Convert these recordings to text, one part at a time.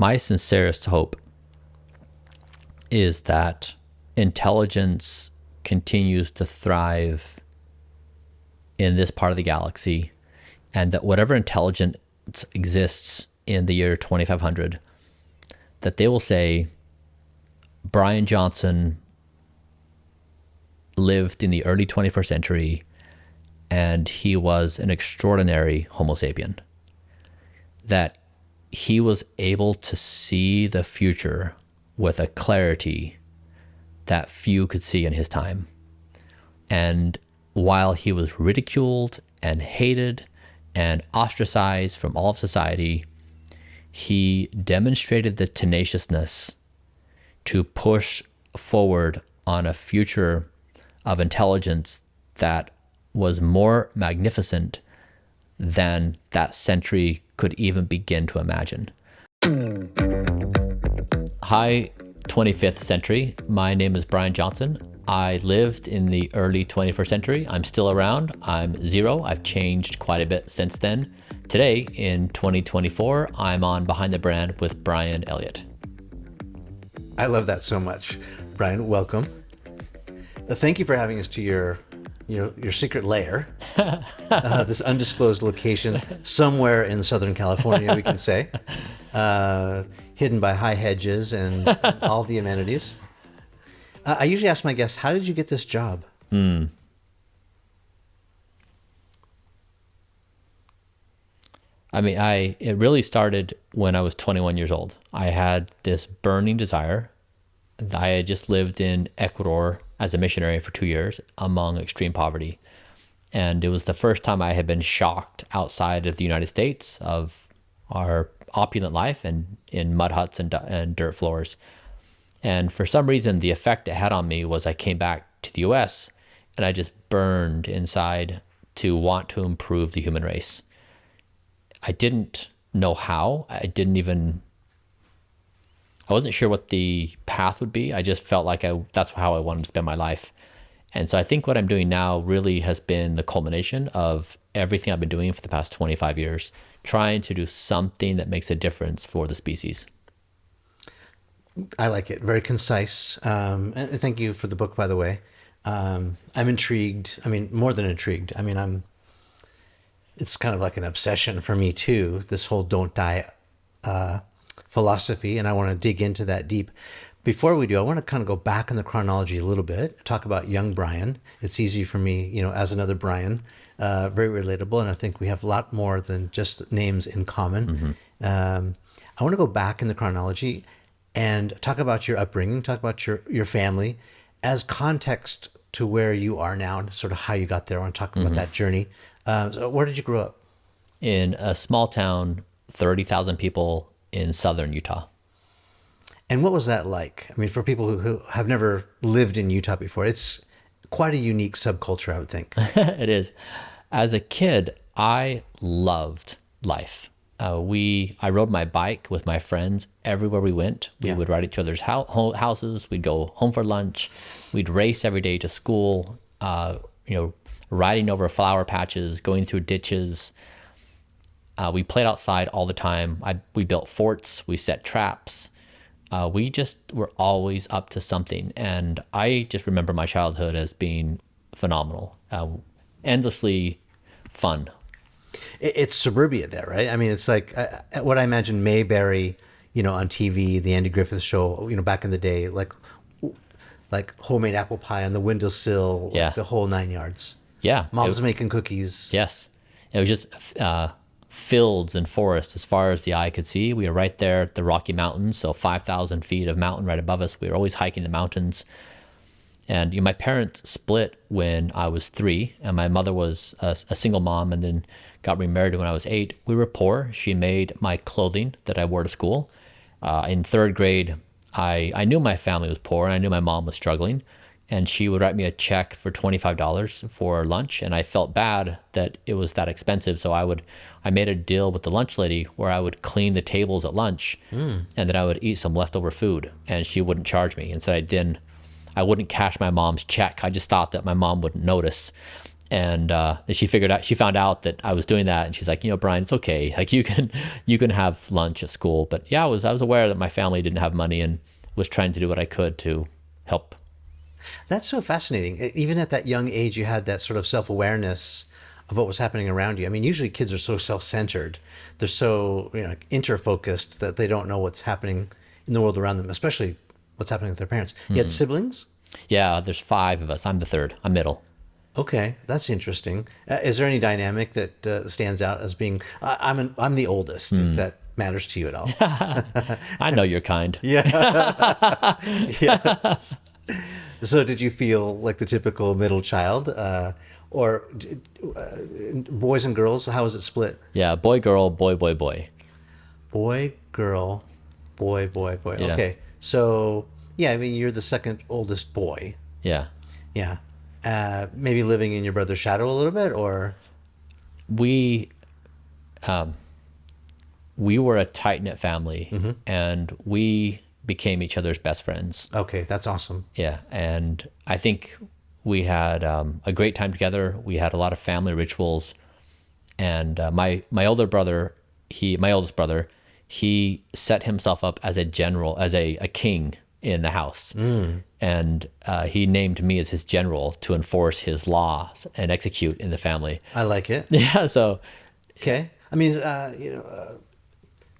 my sincerest hope is that intelligence continues to thrive in this part of the galaxy, and that whatever intelligence exists in the year 2500, that they will say, Bryan Johnson lived in the early 21st century, and he was an extraordinary Homo sapien. That he was able to see the future with a clarity that few could see in his time. And while he was ridiculed and hated and ostracized from all of society, he demonstrated the tenaciousness to push forward on a future of intelligence that was more magnificent than that century could even begin to imagine. Hi, 25th century. My name is Bryan Johnson. I lived in the early 21st century. I'm still around. I'm zero. I've changed quite a bit since then. Today, in 2024, I'm on Behind the Brand with Bryan Elliott. I love that so much. Bryan, welcome. Thank you for having us to your secret lair, this undisclosed location somewhere in Southern California, we can say, hidden by high hedges and all the amenities. I usually ask my guests, how did you get this job? I mean, it really started when I was 21 years old. I had this burning desire. I had just lived in Ecuador as a missionary for 2 years among extreme poverty. And it was the first time I had been shocked outside of the United States of our opulent life and in mud huts and dirt floors. And for some reason, the effect it had on me was I came back to the US and I just burned inside to want to improve the human race. I didn't know how. I wasn't sure what the path would be. I just felt like that's how I wanted to spend my life. And so I think what I'm doing now really has been the culmination of everything I've been doing for the past 25 years, trying to do something that makes a difference for the species. I like it. Very concise. And thank you for the book, by the way. I'm intrigued. I mean, more than intrigued. I mean, it's kind of like an obsession for me too, this whole don't die philosophy, and I want to dig into that deep. Before we do, I want to kind of go back in the chronology a little bit, talk about young Bryan. It's easy for me, as another Bryan, very relatable, and I think we have a lot more than just names in common. I want to go back in the chronology and talk about your upbringing, talk about your family as context to where you are now and sort of how you got there. I want to talk about that journey. So where did you grow up? In a small town, 30,000 people in southern Utah. And what was that like? I mean, for people who have never lived in Utah before, it's quite a unique subculture, I would think. It is. As a kid, I loved life. I rode my bike with my friends everywhere we went. We would ride each other's houses. We'd go home for lunch. We'd race every day to school, riding over flower patches, going through ditches. We played outside all the time. We built forts. We set traps. We just were always up to something. And I just remember my childhood as being phenomenal, endlessly fun. It's suburbia there, right? I mean, it's like what I imagine Mayberry, on TV, the Andy Griffith Show, back in the day, like homemade apple pie on the windowsill, like the whole 9 yards. Yeah. Mom's making cookies. Yes. It was just fields and forests as far as the eye could see. We were right there at the Rocky Mountains, so 5,000 feet of mountain right above us. We were always hiking the mountains. And my parents split when I was 3, and my mother was a single mom and then got remarried when I was 8. We were poor. She made my clothing that I wore to school. In 3rd grade, I knew my family was poor, and I knew my mom was struggling. And she would write me a check for $25 for lunch, and I felt bad that it was that expensive. So I made a deal with the lunch lady where I would clean the tables at lunch, and then I would eat some leftover food, and she wouldn't charge me. And so I wouldn't cash my mom's check. I just thought that my mom wouldn't notice. And then she found out that I was doing that, and she's like, Bryan, it's okay. Like you can have lunch at school. But yeah, I was aware that my family didn't have money and was trying to do what I could to help. That's so fascinating. Even at that young age, you had that sort of self-awareness of what was happening around you. I mean, usually kids are so self-centered. They're so, inter-focused that they don't know what's happening in the world around them, especially what's happening with their parents. You had siblings? Yeah, there's 5 of us. I'm the third. I'm middle. Okay, that's interesting. Is there any dynamic that stands out as being? I'm the oldest. If that matters to you at all. I know you're kind. Yeah. Yes. So, did you feel like the typical middle child, or boys and girls? How was it split? Yeah, boy, girl, boy, boy, boy. Boy, girl, boy, boy, boy. Yeah. Okay, so yeah, I mean, you're the second oldest boy. Yeah. Yeah. Maybe living in your brother's shadow a little bit, or We were a tight-knit family, and we became each other's best friends. okay, that's awesome. Yeah, and I think we had a great time together. We had a lot of family rituals, and my oldest brother, he set himself up as a general, as a king in the house, and he named me as his general to enforce his laws and execute in the family. I like it. Yeah, so Okay, I mean,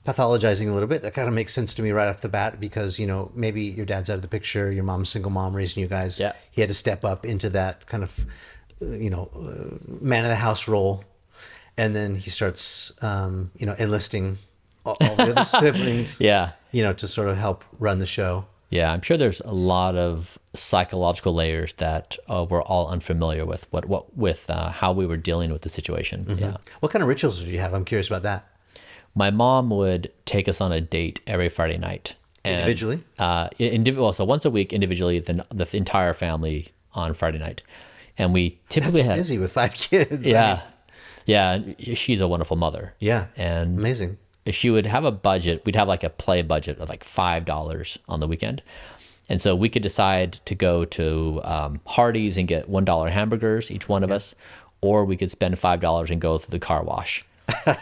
pathologizing a little bit, that kind of makes sense to me right off the bat because maybe your dad's out of the picture, your mom's single mom raising you guys. Yeah. He had to step up into that kind of man of the house role, and then he starts enlisting all the other siblings. yeah. To sort of help run the show. Yeah, I'm sure there's a lot of psychological layers that we're all unfamiliar with. With how we were dealing with the situation. Yeah, What kind of rituals did you have? I'm curious about that. my mom would take us on a date every Friday night. And, Individually? So once a week individually, then the entire family on Friday night, and we typically had Busy with 5 kids. yeah, yeah. She's a wonderful mother. Yeah. And Amazing. she would have a budget. We'd have like a play budget of like $5 on the weekend. And so we could decide to go to Hardee's and get $1 hamburgers, each one of us, or we could spend $5 and go through the car wash. You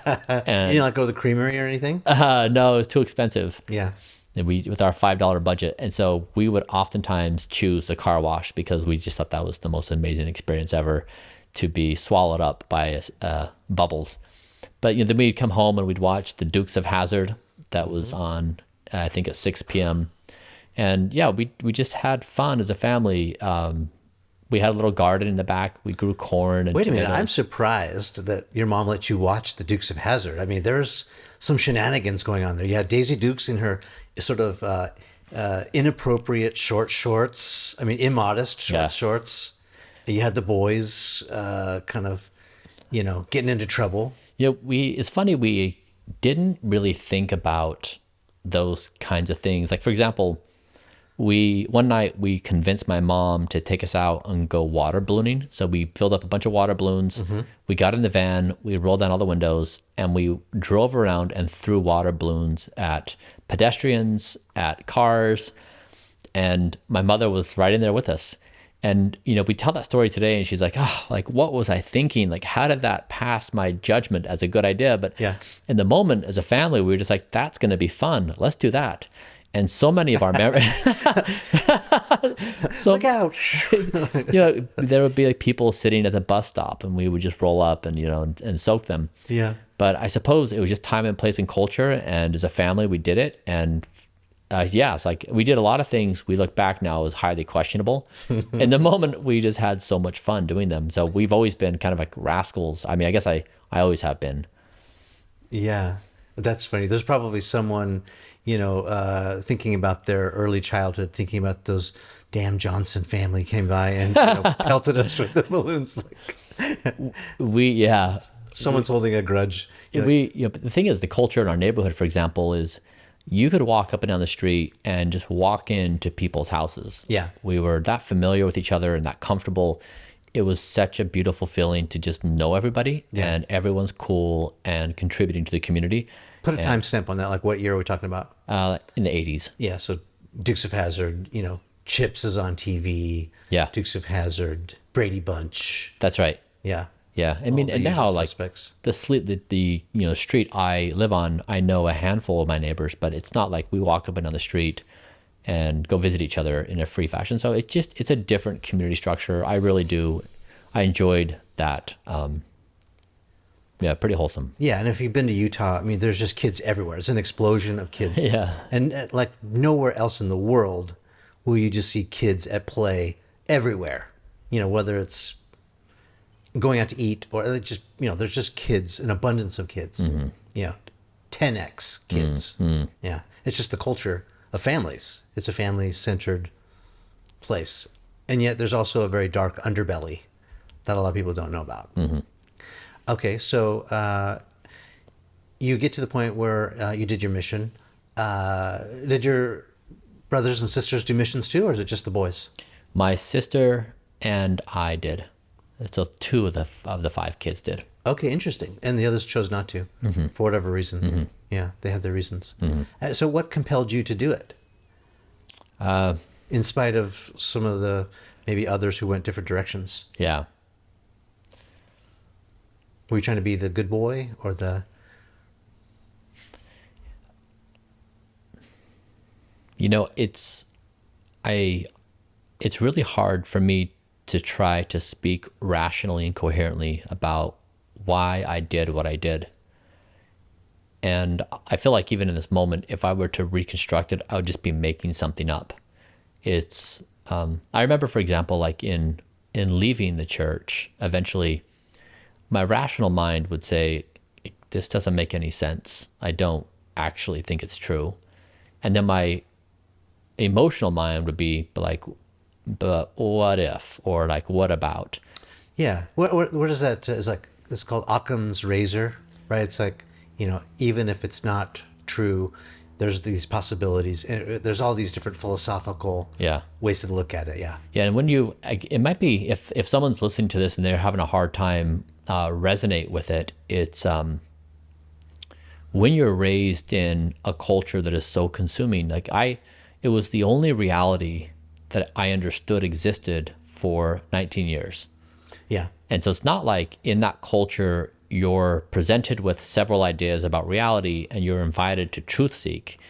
didn't go to the creamery or anything? No, it was too expensive. Yeah. And with our $5 budget. And so we would oftentimes choose the car wash because we just thought that was the most amazing experience ever, to be swallowed up by bubbles. But then we'd come home and we'd watch the Dukes of Hazzard. That was on, I think, at 6 p.m. And yeah, we just had fun as a family. We had a little garden in the back. We grew corn and Wait a minute. tomatoes. I'm surprised that your mom let you watch the Dukes of Hazzard. I mean, there's some shenanigans going on there. You had Daisy Dukes in her sort of inappropriate short shorts. I mean, immodest short shorts. You had the boys kind of, getting into trouble. It's funny, we didn't really think about those kinds of things. Like, for example, one night we convinced my mom to take us out and go water ballooning. So we filled up a bunch of water balloons. We got in the van, we rolled down all the windows, and we drove around and threw water balloons at pedestrians, at cars. And my mother was right in there with us. And, we tell that story today and she's like, oh, like, what was I thinking? Like, how did that pass my judgment as a good idea? But in the moment as a family, we were just like, that's going to be fun. Let's do that. And so many of our memories, Look out. there would be like people sitting at the bus stop and we would just roll up and, and soak them. Yeah. But I suppose it was just time and place and culture. And as a family, we did it. And it's like we did a lot of things we look back now as highly questionable. In the moment, we just had so much fun doing them. So we've always been kind of like rascals. I mean, I guess I always have been. Yeah, that's funny. There's probably someone, thinking about their early childhood, thinking about those damn Johnson family came by and pelted us with the balloons. Someone's holding a grudge. But the thing is, the culture in our neighborhood, for example, is you could walk up and down the street and just walk into people's houses. Yeah. We were that familiar with each other and that comfortable. It was such a beautiful feeling to just know everybody and everyone's cool and contributing to the community. Put a timestamp on that. Like, what year are we talking about? In the 80s. Yeah. So Dukes of Hazzard, Chips is on TV. Yeah. Dukes of Hazzard, Brady Bunch. That's right. Yeah. Yeah, I All mean, the and usual now like suspects. the street I live on, I know a handful of my neighbors, but it's not like we walk up and down the street and go visit each other in a free fashion. So it's a different community structure. I enjoyed that. Yeah, pretty wholesome. Yeah, and if you've been to Utah, I mean, there's just kids everywhere. It's an explosion of kids. Yeah. And like nowhere else in the world will you just see kids at play everywhere. Whether it's going out to eat or just, there's just kids, an abundance of kids. 10x kids. Yeah. It's just the culture of families. It's a family-centered place. And yet there's also a very dark underbelly that a lot of people don't know about. Okay, so you get to the point where you did your mission. Did your brothers and sisters do missions too, or is it just the boys? My sister and I did. So 2 of the 5 kids did. Okay, interesting. And the others chose not to, for whatever reason. Yeah, they had their reasons. So what compelled you to do it? In spite of some of the maybe others who went different directions. Yeah. Were you trying to be the good boy or the... It's really hard for me to try to speak rationally and coherently about why I did what I did. And I feel like even in this moment, if I were to reconstruct it, I would just be making something up. I remember, for example, like in leaving the church, eventually my rational mind would say, this doesn't make any sense. I don't actually think it's true. And then my emotional mind would be like, but what if, or like, what about? Yeah. What is that? It's called Occam's razor, right? It's like, even if it's not true, there's these possibilities. And there's all these different philosophical ways to look at it. Yeah. Yeah. And it might be, if someone's listening to this and they're having a hard time resonate with it, it's when you're raised in a culture that is so consuming, it was the only reality that I understood existed for 19 years. Yeah. And so it's not like in that culture, you're presented with several ideas about reality and you're invited to truth seek.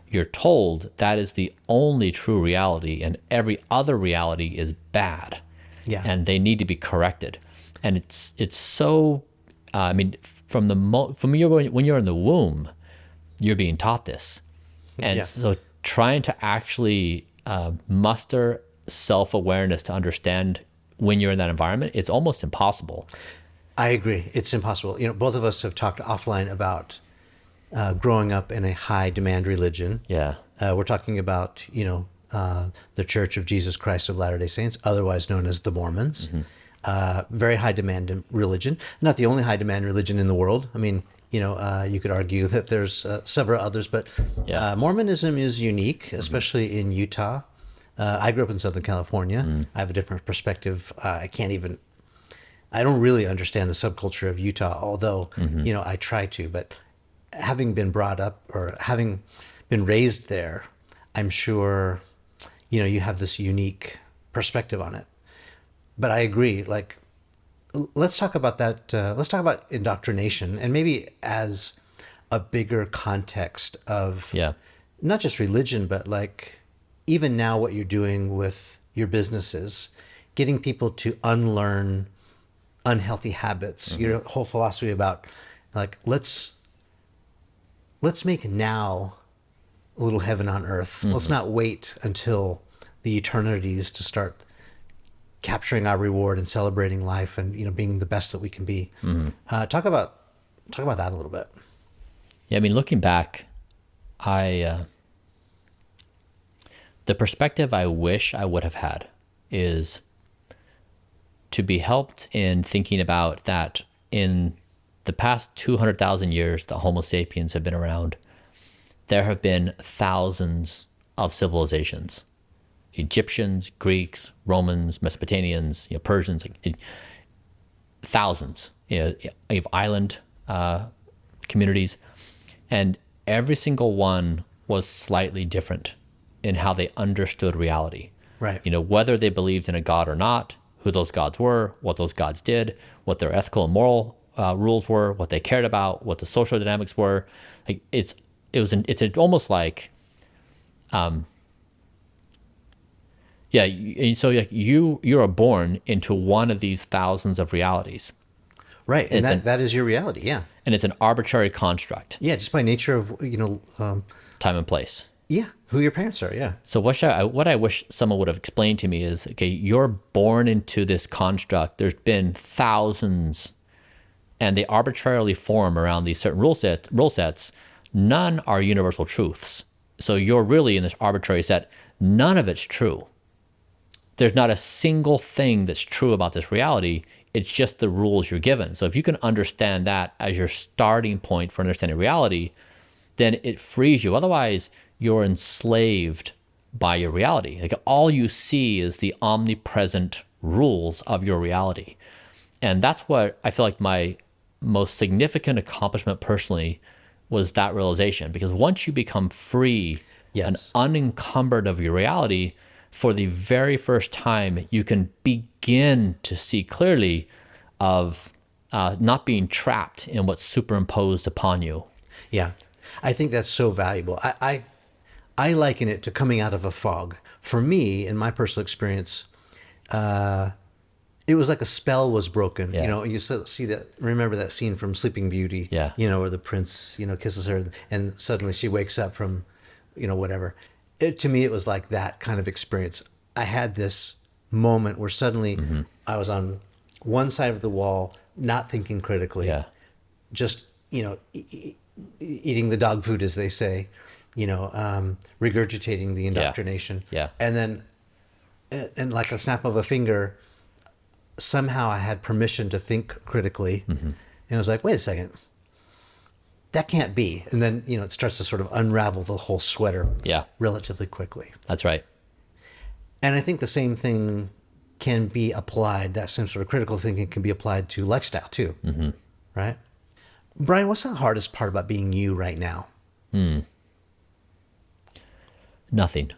You're told that is the only true reality and every other reality is bad. Yeah. And they need to be corrected. And it's so, when you're in the womb, you're being taught this. And so trying to actually muster self-awareness to understand when you're in that environment, it's almost impossible. I agree. It's impossible. Both of us have talked offline about growing up in a high demand religion. Yeah. We're talking about, the Church of Jesus Christ of Latter-day Saints, otherwise known as the Mormons. Very high demand religion. Not the only high demand religion in the world. I mean, you could argue that there's several others, but Mormonism is unique, especially in Utah. I grew up in Southern California. I have a different perspective. I don't really understand the subculture of Utah, although, I try to. But having been brought up or having been raised there, I'm sure, you have this unique perspective on it. But I agree, like, let's talk about that. Let's talk about indoctrination and maybe as a bigger context of not just religion, but like even now what you're doing with your businesses, getting people to unlearn unhealthy habits, your whole philosophy about like, let's make now a little heaven on earth. Let's not wait until the eternities to start capturing our reward and celebrating life and, being the best that we can be. Talk about that a little bit. Yeah. I mean, looking back, the perspective I wish I would have had is to be helped in thinking about that in the past 200,000 years that Homo sapiens have been around, there have been thousands of civilizations. Egyptians, Greeks, Romans, Mesopotamians, Persians, thousands. You have island communities, and every single one was slightly different in how they understood reality. Right. Whether they believed in a God or not, who those gods were, what those gods did, what their ethical and moral rules were, what they cared about, what the social dynamics were. Like it's almost like, so like you are born into one of these thousands of realities. Right, and that is your reality, yeah. And it's an arbitrary construct. Yeah, just by nature of, Time and place. yeah, who your parents are, yeah. So what I wish someone would have explained to me is, okay, you're born into this construct. There's been thousands, and they arbitrarily form around these certain rule sets. None are universal truths. So you're really in this arbitrary set. None of it's true. There's not a single thing that's true about this reality. It's just the rules you're given. So if you can understand that as your starting point for understanding reality, then it frees you. Otherwise, you're enslaved by your reality. Like all you see is the omnipresent rules of your reality. And that's what I feel like my most significant accomplishment personally was, that realization. Because once you become free and unencumbered of your reality, for the very first time, you can begin to see clearly of not being trapped in what's superimposed upon you. Yeah, I think that's so valuable. I liken it to coming out of a fog. For me, in my personal experience, it was like a spell was broken. Yeah. You remember that scene from Sleeping Beauty, Yeah. Where the prince, kisses her and suddenly she wakes up from, whatever. To me, it was like that kind of experience. I had this moment where suddenly I was on one side of the wall, not thinking critically, just, eating the dog food, as they say, regurgitating the indoctrination. Yeah. And then, and like a snap of a finger, somehow I had permission to think critically. And I was like, wait a second, that can't be. And then, it starts to sort of unravel the whole sweater relatively quickly. That's right. And I think the same thing can be applied, that same sort of critical thinking can be applied to lifestyle too, right? Bryan, what's the hardest part about being you right now? Nothing.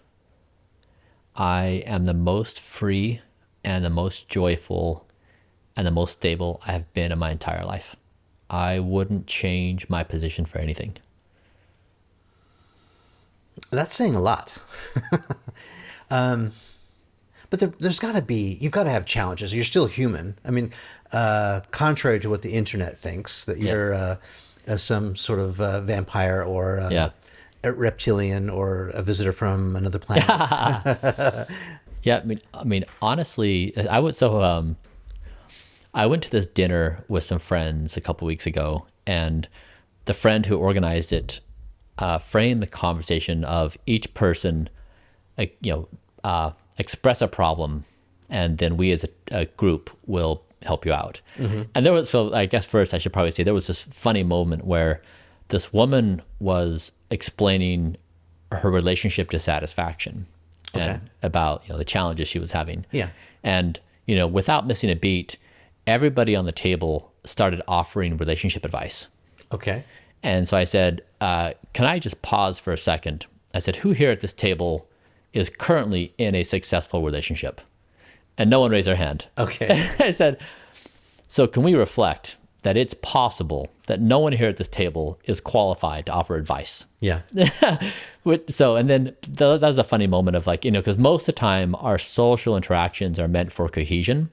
I am the most free and the most joyful and the most stable I have been in my entire life. I wouldn't change my position for anything. That's saying a lot. But there's got to be, you've got to have challenges. You're still human. I mean, contrary to what the internet thinks, that you're some sort of vampire or a reptilian or a visitor from another planet. Yeah, I mean, honestly, I went to this dinner with some friends a couple weeks ago, and the friend who organized it framed the conversation of each person, express a problem, and then we as a group will help you out. And so I guess first I should probably say there was this funny moment where this woman was explaining her relationship dissatisfaction and about the challenges she was having. Yeah. And without missing a beat, everybody on the table started offering relationship advice. Okay. And so I said, can I just pause for a second? I said, who here at this table is currently in a successful relationship? And no one raised their hand. Okay. I said, so can we reflect that it's possible that no one here at this table is qualified to offer advice? Yeah. So, and then that was a funny moment of because most of the time our social interactions are meant for cohesion.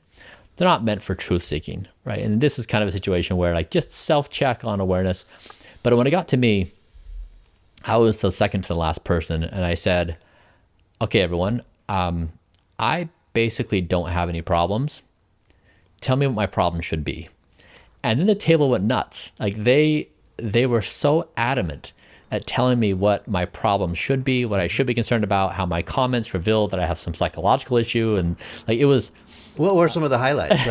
They're not meant for truth seeking, right? And this is kind of a situation where just self-check on awareness. But when it got to me, I was the second to the last person, and I said, okay, everyone, I basically don't have any problems. Tell me what my problem should be. And then the table went nuts. They were so adamant at telling me what my problem should be, what I should be concerned about, how my comments revealed that I have some psychological issue. And it was... What were some of the highlights?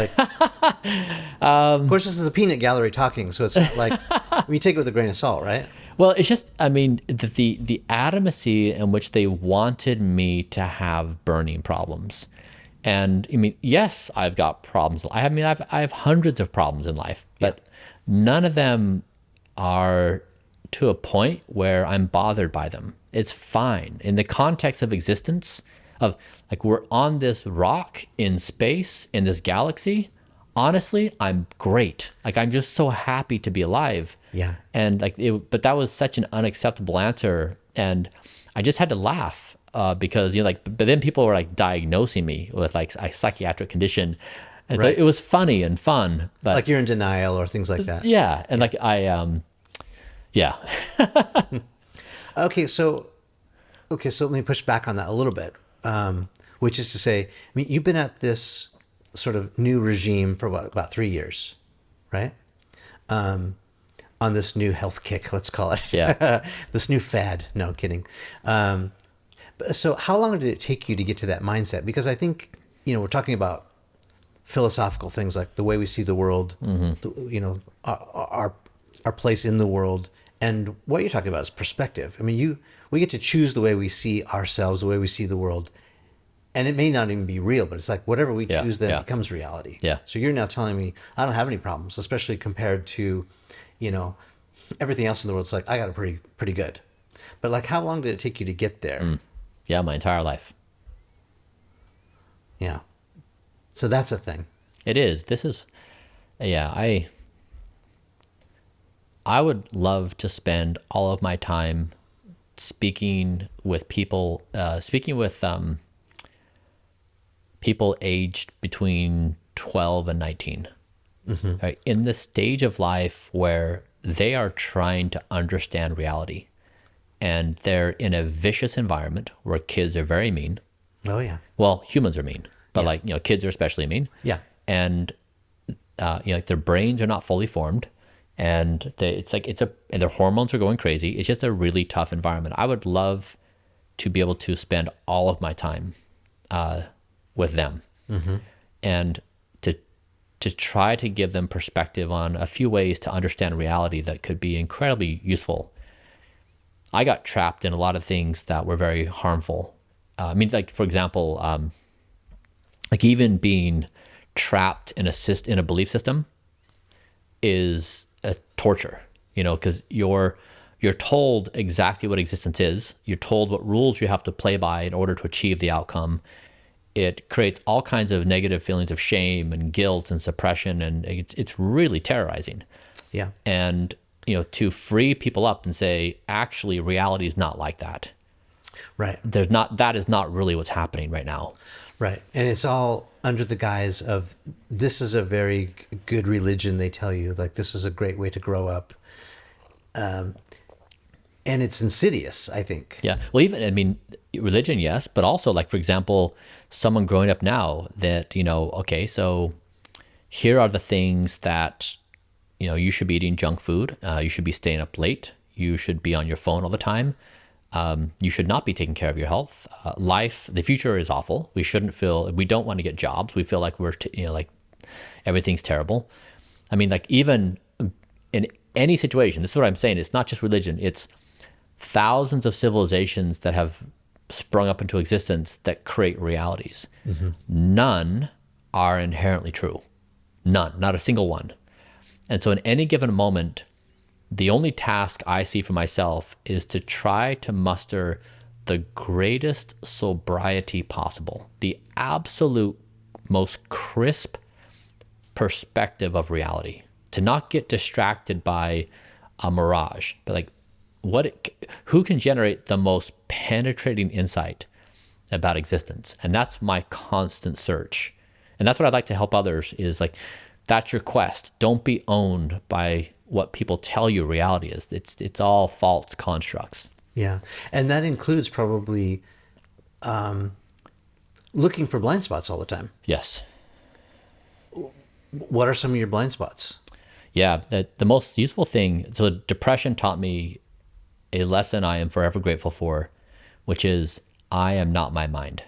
Of course, this is the peanut gallery talking, so it's you take it with a grain of salt, right? Well, it's just, the adamancy in which they wanted me to have burning problems. And yes, I've got problems. I have hundreds of problems in life, but none of them are to a point where I'm bothered by them. It's fine. In the context of existence, of like, we're on this rock in space in this galaxy. Honestly, I'm great. Like, I'm just so happy to be alive. Yeah. And like, but that was such an unacceptable answer. And I just had to laugh because, you know, like, but then people were like diagnosing me with like a psychiatric condition. And so it was funny and fun, but Like you're in denial or things like that. yeah. And like, yeah. Okay, so let me push back on that a little bit, which is to say, I mean, you've been at this sort of new regime for what, about 3 years, right? On this new health kick, let's call it. Yeah. This new fad. No, kidding. So how long did it take you to get to that mindset? Because I think, you know, we're talking about philosophical things like the way we see the world, you know, our place in the world. And what you're talking about is perspective. I mean, we get to choose the way we see ourselves, the way we see the world. And it may not even be real, but it's like whatever we choose then becomes reality. Yeah. So you're now telling me I don't have any problems, especially compared to, you know, everything else in the world. It's like, I got it pretty good. But like, how long did it take you to get there? Yeah, my entire life. Yeah. So that's a thing. It is. This is, yeah, I would love to spend all of my time speaking with people, people aged between 12 and 19, right? In the stage of life where they are trying to understand reality and they're in a vicious environment where kids are very mean. Oh, yeah. Well, humans are mean, but like, you know, kids are especially mean. Yeah. And, you know, like their brains are not fully formed and and their hormones are going crazy. It's just a really tough environment. I would love to be able to spend all of my time, with them and to try to give them perspective on a few ways to understand reality that could be incredibly useful. I got trapped in a lot of things that were very harmful. I mean, like, for example, like even being trapped in a belief system is a torture, you know, because you're told exactly what existence is. You're told what rules you have to play by in order to achieve the outcome. It creates all kinds of negative feelings of shame and guilt and suppression, and it's really terrorizing. Yeah. And, you know, to free people up and say, actually, reality is not like that. Right. That is not really what's happening right now. Right. And it's all under the guise of, this is a very good religion, they tell you. Like, this is a great way to grow up. And it's insidious, I think. Yeah. Well, even, I mean, religion, yes, but also, like, for example, someone growing up now that, you know, okay, so here are the things that, you know, you should be eating junk food. You should be staying up late. You should be on your phone all the time. You should not be taking care of your health. The future is awful. We don't want to get jobs. We feel like like everything's terrible. I mean, like, even in any situation, this is what I'm saying. It's not just religion. It's thousands of civilizations that have sprung up into existence that create realities. None are inherently true. None, not a single one. And so in any given moment, the only task I see for myself is to try to muster the greatest sobriety possible, the absolute most crisp perspective of reality, to not get distracted by a mirage, but like, who can generate the most penetrating insight about existence? And that's my constant search. And that's what I'd like to help others is, like, that's your quest. Don't be owned by what people tell you reality is. It's all false constructs. Yeah. And that includes probably looking for blind spots all the time. Yes. What are some of your blind spots? Yeah. The most useful thing, so depression taught me a lesson I am forever grateful for, which is I am not my mind.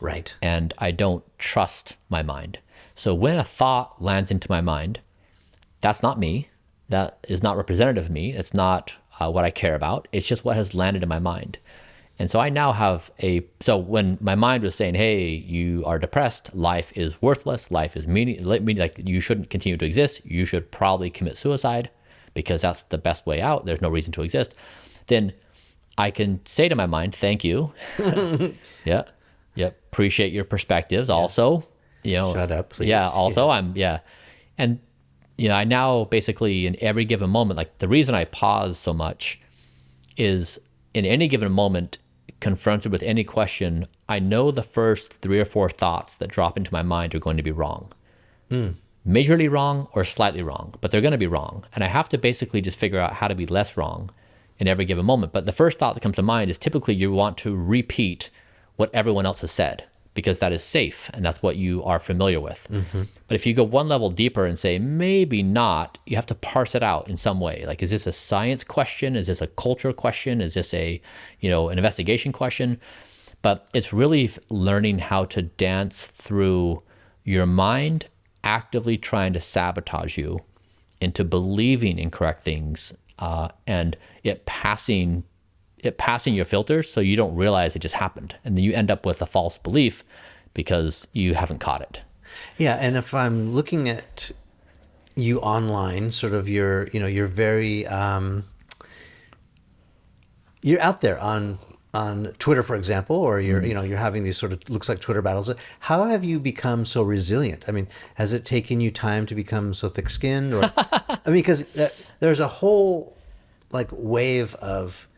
Right. And I don't trust my mind. So when a thought lands into my mind, that's not me. That is not representative of me. It's not what I care about. It's just what has landed in my mind. And so I now have so when my mind was saying, hey, you are depressed, life is worthless, life is like you shouldn't continue to exist, you should probably commit suicide because that's the best way out, there's no reason to exist, then I can say to my mind, thank you. Yeah. Yep. Appreciate your perspectives. Also, Shut up, please. Yeah. Also, and I now basically in every given moment, like the reason I pause so much is in any given moment, confronted with any question, I know the first 3 or 4 thoughts that drop into my mind are going to be wrong. Majorly wrong or slightly wrong, but they're going to be wrong. And I have to basically just figure out how to be less wrong in every given moment. But the first thought that comes to mind is typically you want to repeat what everyone else has said because that is safe and that's what you are familiar with. But if you go one level deeper and say, maybe not, you have to parse it out in some way. Like, is this a science question? Is this a culture question? Is this an investigation question? But it's really learning how to dance through your mind actively trying to sabotage you into believing incorrect things and it passing your filters so you don't realize it just happened. And then you end up with a false belief because you haven't caught it. Yeah. And if I'm looking at you online, sort of you're very, you're out there on Twitter, for example, or you're having these sort of looks like Twitter battles. How have you become so resilient? I mean, has it taken you time to become so thick-skinned? Or I mean, because there's a whole like wave of.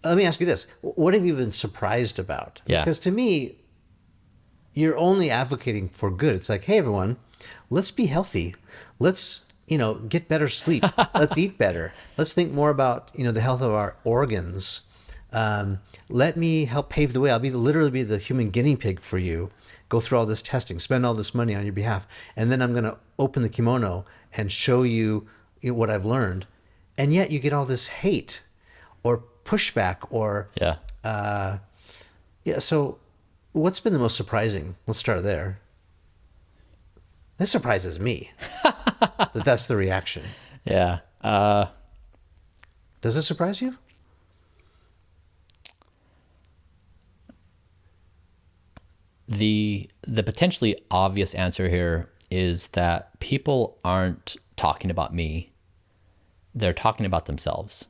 Let me ask you this: what have you been surprised about? Yeah. Because to me, you're only advocating for good. It's like, hey, everyone, let's be healthy. Let's get better sleep. Let's eat better. Let's think more about the health of our organs. Let me help pave the way. I'll literally be the human guinea pig for you. Go through all this testing, spend all this money on your behalf, and then I'm going to open the kimono and show you what I've learned. And yet you get all this hate or pushback or So what's been the most surprising? Let's start there. This surprises me that's the reaction. Yeah. Does it surprise you? The potentially obvious answer here is that people aren't talking about me. They're talking about themselves.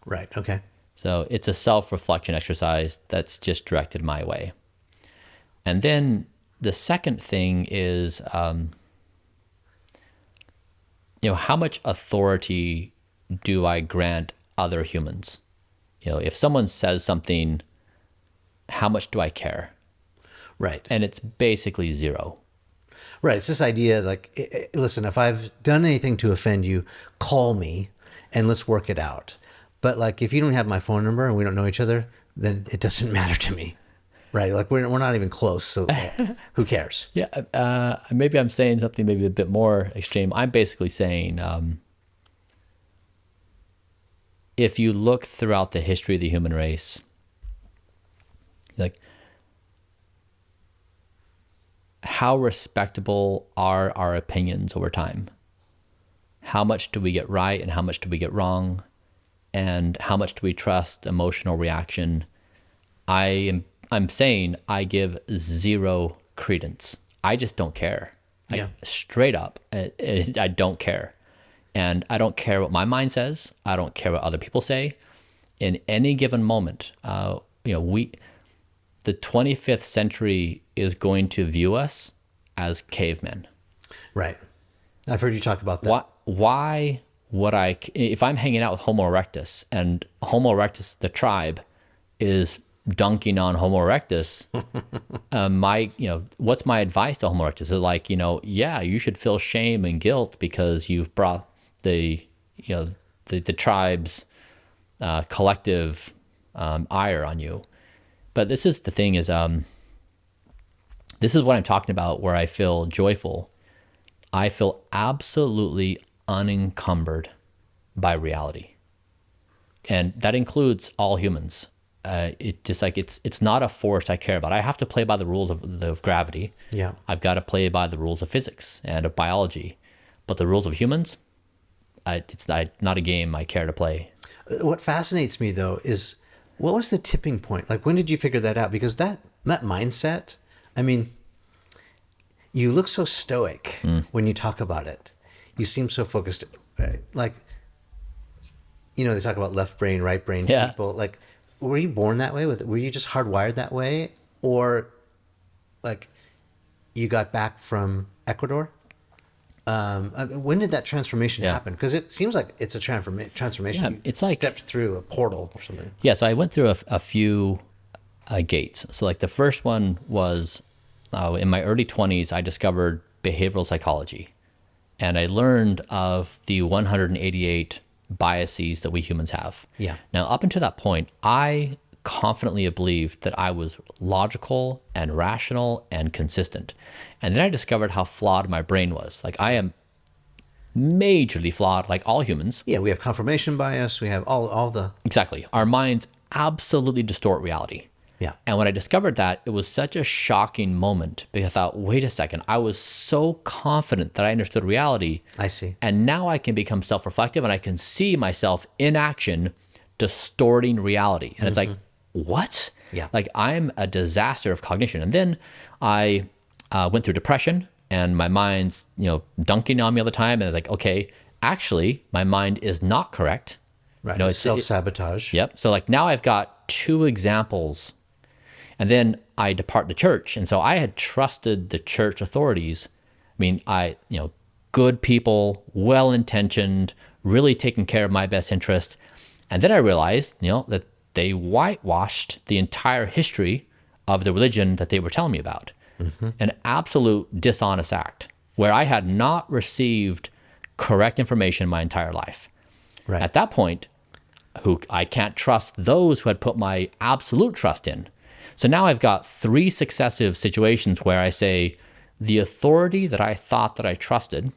Right. Okay. So it's a self-reflection exercise that's just directed my way. And then the second thing is, how much authority do I grant other humans? If someone says something, how much do I care? Right. And it's basically zero. Right. It's this idea like, listen, if I've done anything to offend you, call me and let's work it out. But like, if you don't have my phone number and we don't know each other, then it doesn't matter to me. Right. Like we're not even close. So who cares? Yeah. Maybe I'm saying something maybe a bit more extreme. I'm basically saying, if you look throughout the history of the human race, like, how respectable are our opinions over time? How much do we get right and how much do we get wrong? And how much do we trust emotional reaction? I'm saying I give zero credence. I just don't care. Yeah. Straight up, I don't care. And I don't care what my mind says. I don't care what other people say. In any given moment, the 25th century is going to view us as cavemen. Right. I've heard you talk about that. Why would if I'm hanging out with Homo erectus and Homo erectus, the tribe, is dunking on Homo erectus, what's my advice to Homo erectus? Is it like, you should feel shame and guilt because you've brought the tribe's collective ire on you. But this is the thing is, this is what I'm talking about where I feel joyful. I feel absolutely unencumbered by reality. And that includes all humans. It's not a force I care about. I have to play by the rules of gravity. Yeah. I've got to play by the rules of physics and of biology. But the rules of humans, it's not a game I care to play. What fascinates me though is, what was the tipping point? Like, when did you figure that out? Because that mindset, I mean, you look so stoic when you talk about it. You seem so focused. Like, they talk about left brain, right brain people. Like, were you born that way? Were you just hardwired that way? or like you got back from Ecuador. When did that transformation happen? Because it seems like it's a transformation. Yeah, You it's like stepped through a portal or something. Yeah, so I went through a few gates. So like the first one was in my early 20s, I discovered behavioral psychology. And I learned of the 188 biases that we humans have. Yeah. Now, up until that point, I confidently believed that I was logical and rational and consistent. And then I discovered how flawed my brain was. Like I am majorly flawed, like all humans. Yeah, we have confirmation bias. We have all the... Exactly. Our minds absolutely distort reality. Yeah. And when I discovered that, it was such a shocking moment because I thought, wait a second, I was so confident that I understood reality. I see. And now I can become self-reflective and I can see myself in action distorting reality. And it's like, what? Yeah. Like I'm a disaster of cognition. And then I went through depression and my mind's, dunking on me all the time. And I was like, okay, actually, my mind is not correct. Right. It's self-sabotage. Yep. So like now I've got two examples. And then I depart the church. And so I had trusted the church authorities. I mean, good people, well-intentioned, really taking care of my best interest. And then I realized, that they whitewashed the entire history of the religion that they were telling me about. An absolute dishonest act where I had not received correct information my entire life. Right. At that point, I can't trust those who had put my absolute trust in. So now I've got three successive situations where I say the authority that I thought that I trusted,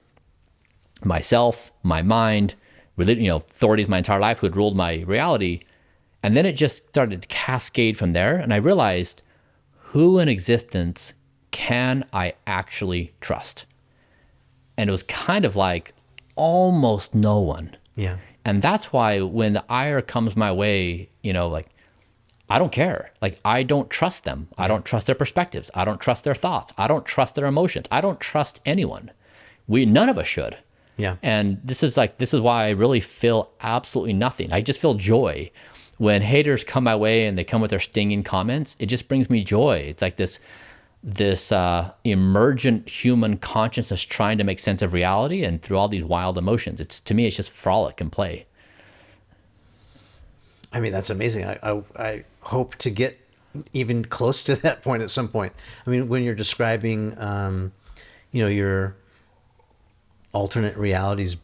myself, my mind, authorities my entire life who had ruled my reality. And then it just started to cascade from there. And I realized who in existence can I actually trust? And it was kind of like almost no one. Yeah. And that's why when the ire comes my way, I don't care. Like, I don't trust them. I don't trust their perspectives. I don't trust their thoughts. I don't trust their emotions. I don't trust anyone. None of us should. Yeah. And this is why I really feel absolutely nothing. I just feel joy. When haters come my way and they come with their stinging comments, it just brings me joy. It's like this emergent human consciousness trying to make sense of reality and through all these wild emotions. To me, it's just frolic and play. I mean, that's amazing. I hope to get even close to that point at some point. I mean, when you're describing, your alternate realities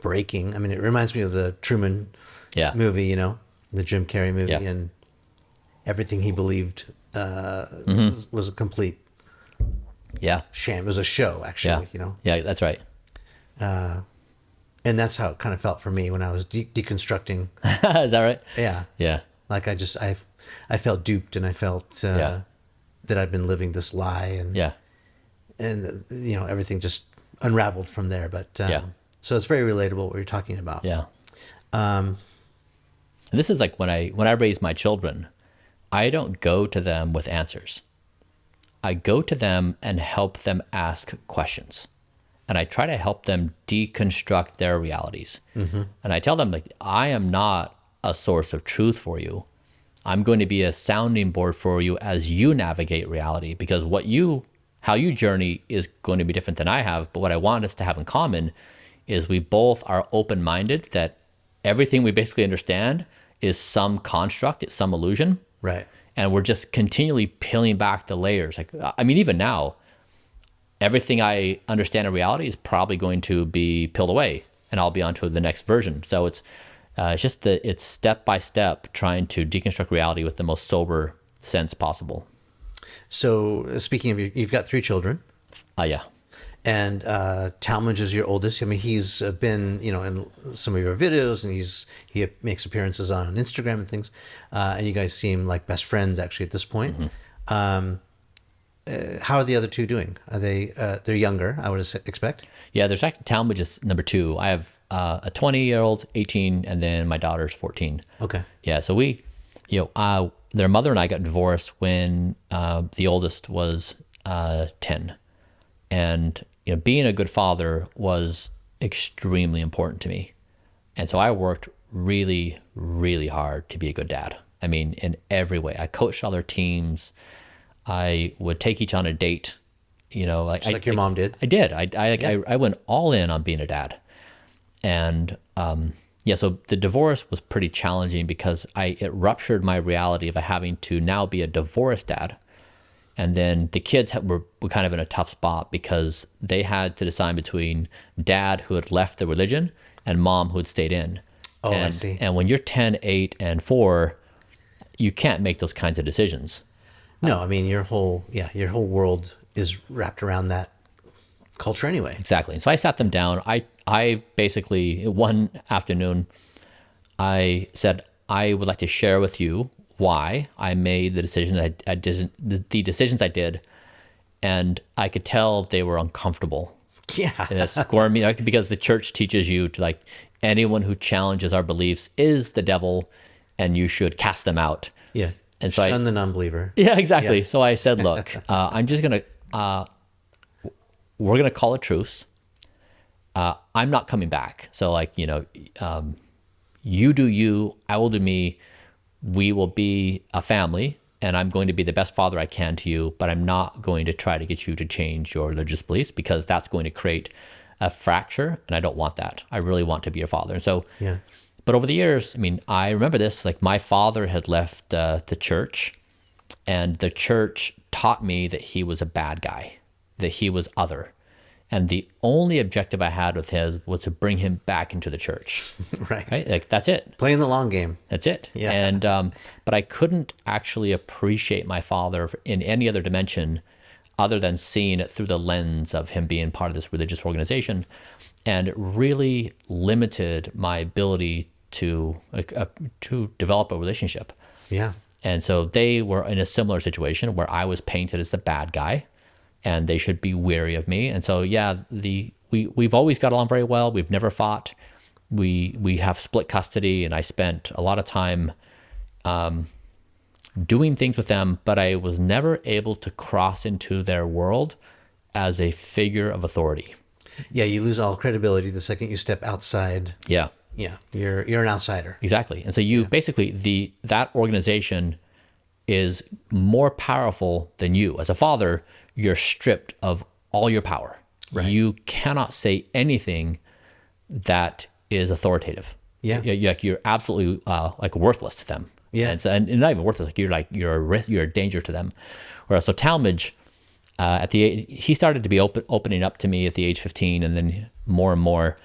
breaking, I mean, it reminds me of the Truman movie, the Jim Carrey movie, and everything he believed was a complete sham. It was a show, actually, Yeah, that's right. And that's how it kind of felt for me when I was deconstructing. Is that right? Yeah. Yeah. Like I felt duped, and I felt that I'd been living this lie, and everything just unraveled from there. But so it's very relatable what you're talking about. Yeah. And this is like when I raise my children, I don't go to them with answers. I go to them and help them ask questions. And I try to help them deconstruct their realities. And I tell them, like, I am not a source of truth for you. I'm going to be a sounding board for you as you navigate reality, because how you journey is going to be different than I have. But what I want us to have in common is we both are open-minded that everything we basically understand is some construct, it's some illusion. Right. And we're just continually peeling back the layers. Like, I mean, even now, everything I understand in reality is probably going to be peeled away, and I'll be on to the next version. So it's just it's step by step trying to deconstruct reality with the most sober sense possible. So speaking of, you've got 3 children. Yeah. And Talmadge is your oldest. I mean, he's been, in some of your videos, and he makes appearances on Instagram and things. And you guys seem like best friends actually at this point. How are the other 2 doing? Are they? They're younger, I would expect. Yeah, there's actually Talmadge is number 2. I have a 20-year-old, 18, and then my daughter's 14. Okay. Yeah, so we, their mother and I got divorced when the oldest was 10, and being a good father was extremely important to me, and so I worked really, really hard to be a good dad. I mean, in every way. I coached other teams. I would take each on a date. Just like your mom did. I did. I went all in on being a dad. And so the divorce was pretty challenging because it ruptured my reality of having to now be a divorced dad. And then the kids were kind of in a tough spot because they had to decide between dad who had left the religion and mom who had stayed in. Oh, and, I see. And when you're 10, 8, and 4, you can't make those kinds of decisions. No, I mean, your whole world is wrapped around that culture anyway. Exactly. And so I sat them down. I basically, one afternoon, I said, I would like to share with you why I made the decision I did, the decisions I did, and I could tell they were uncomfortable. Yeah. And it squirmed me, because the church teaches you to, like, anyone who challenges our beliefs is the devil, and you should cast them out. Yeah. And so Shun the non-believer. Yeah, exactly. Yeah. So I said, look, I'm just gonna we're gonna call a truce. I'm not coming back. So, like, you do you, I will do me. We will be a family, and I'm going to be the best father I can to you, but I'm not going to try to get you to change your religious beliefs, because that's going to create a fracture, and I don't want that. I really want to be your father. And so, Yeah. but over the years, I mean, I remember this, like, my father had left the church, and the church taught me that he was a bad guy, that he was other. And the only objective I had with his was to bring him back into the church. Right. Like, that's it. Playing the long game. That's it. Yeah. And, but I couldn't actually appreciate my father in any other dimension other than seeing it through the lens of him being part of this religious organization. And it really limited my ability to develop a relationship. Yeah. And so they were in a similar situation where I was painted as the bad guy, and they should be wary of me. And so, yeah, we've always got along very well. We've never fought. We have split custody, and I spent a lot of time doing things with them, but I was never able to cross into their world as a figure of authority. Yeah, you lose all credibility the second you step outside. Yeah. Yeah, you're an outsider. Exactly. And so basically that organization is more powerful than you. As a father, you're stripped of all your power. Right. You cannot say anything that is authoritative. Yeah. You're absolutely like worthless to them. Yeah. And not even worthless. You're a risk. You're a danger to them. Whereas so Talmage, at the age, he started to be opening up to me at the age 15, and then more and more,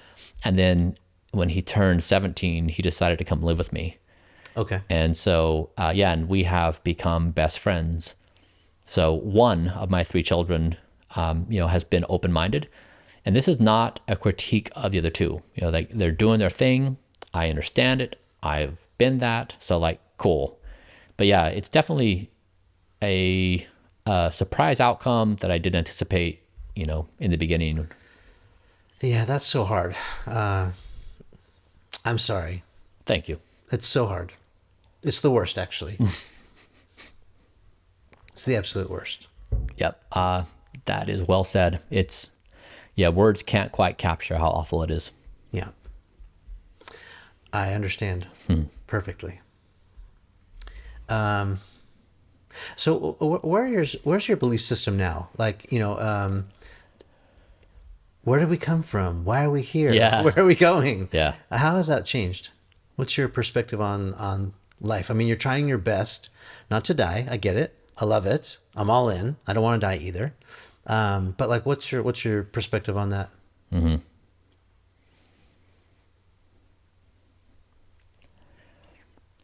and then when he turned 17, he decided to come live with me. Okay. And so, and we have become best friends. So one of my 3 children, has been open-minded, and this is not a critique of the other 2. Like, they're doing their thing. I understand it. I've been that. So, like, cool. But yeah, it's definitely a surprise outcome that I didn't anticipate, in the beginning. Yeah, that's so hard. I'm sorry. Thank you. It's so hard. It's the worst, actually. It's the absolute worst. Yep. That is well said. Words can't quite capture how awful it is. Yeah. I understand perfectly. So where's your belief system now? Like, where did we come from? Why are we here? Yeah. Where are we going? Yeah. How has that changed? What's your perspective on life? I mean, you're trying your best not to die. I get it. I love it. I'm all in. I don't want to die either. But like, what's your perspective on that? Mm-hmm.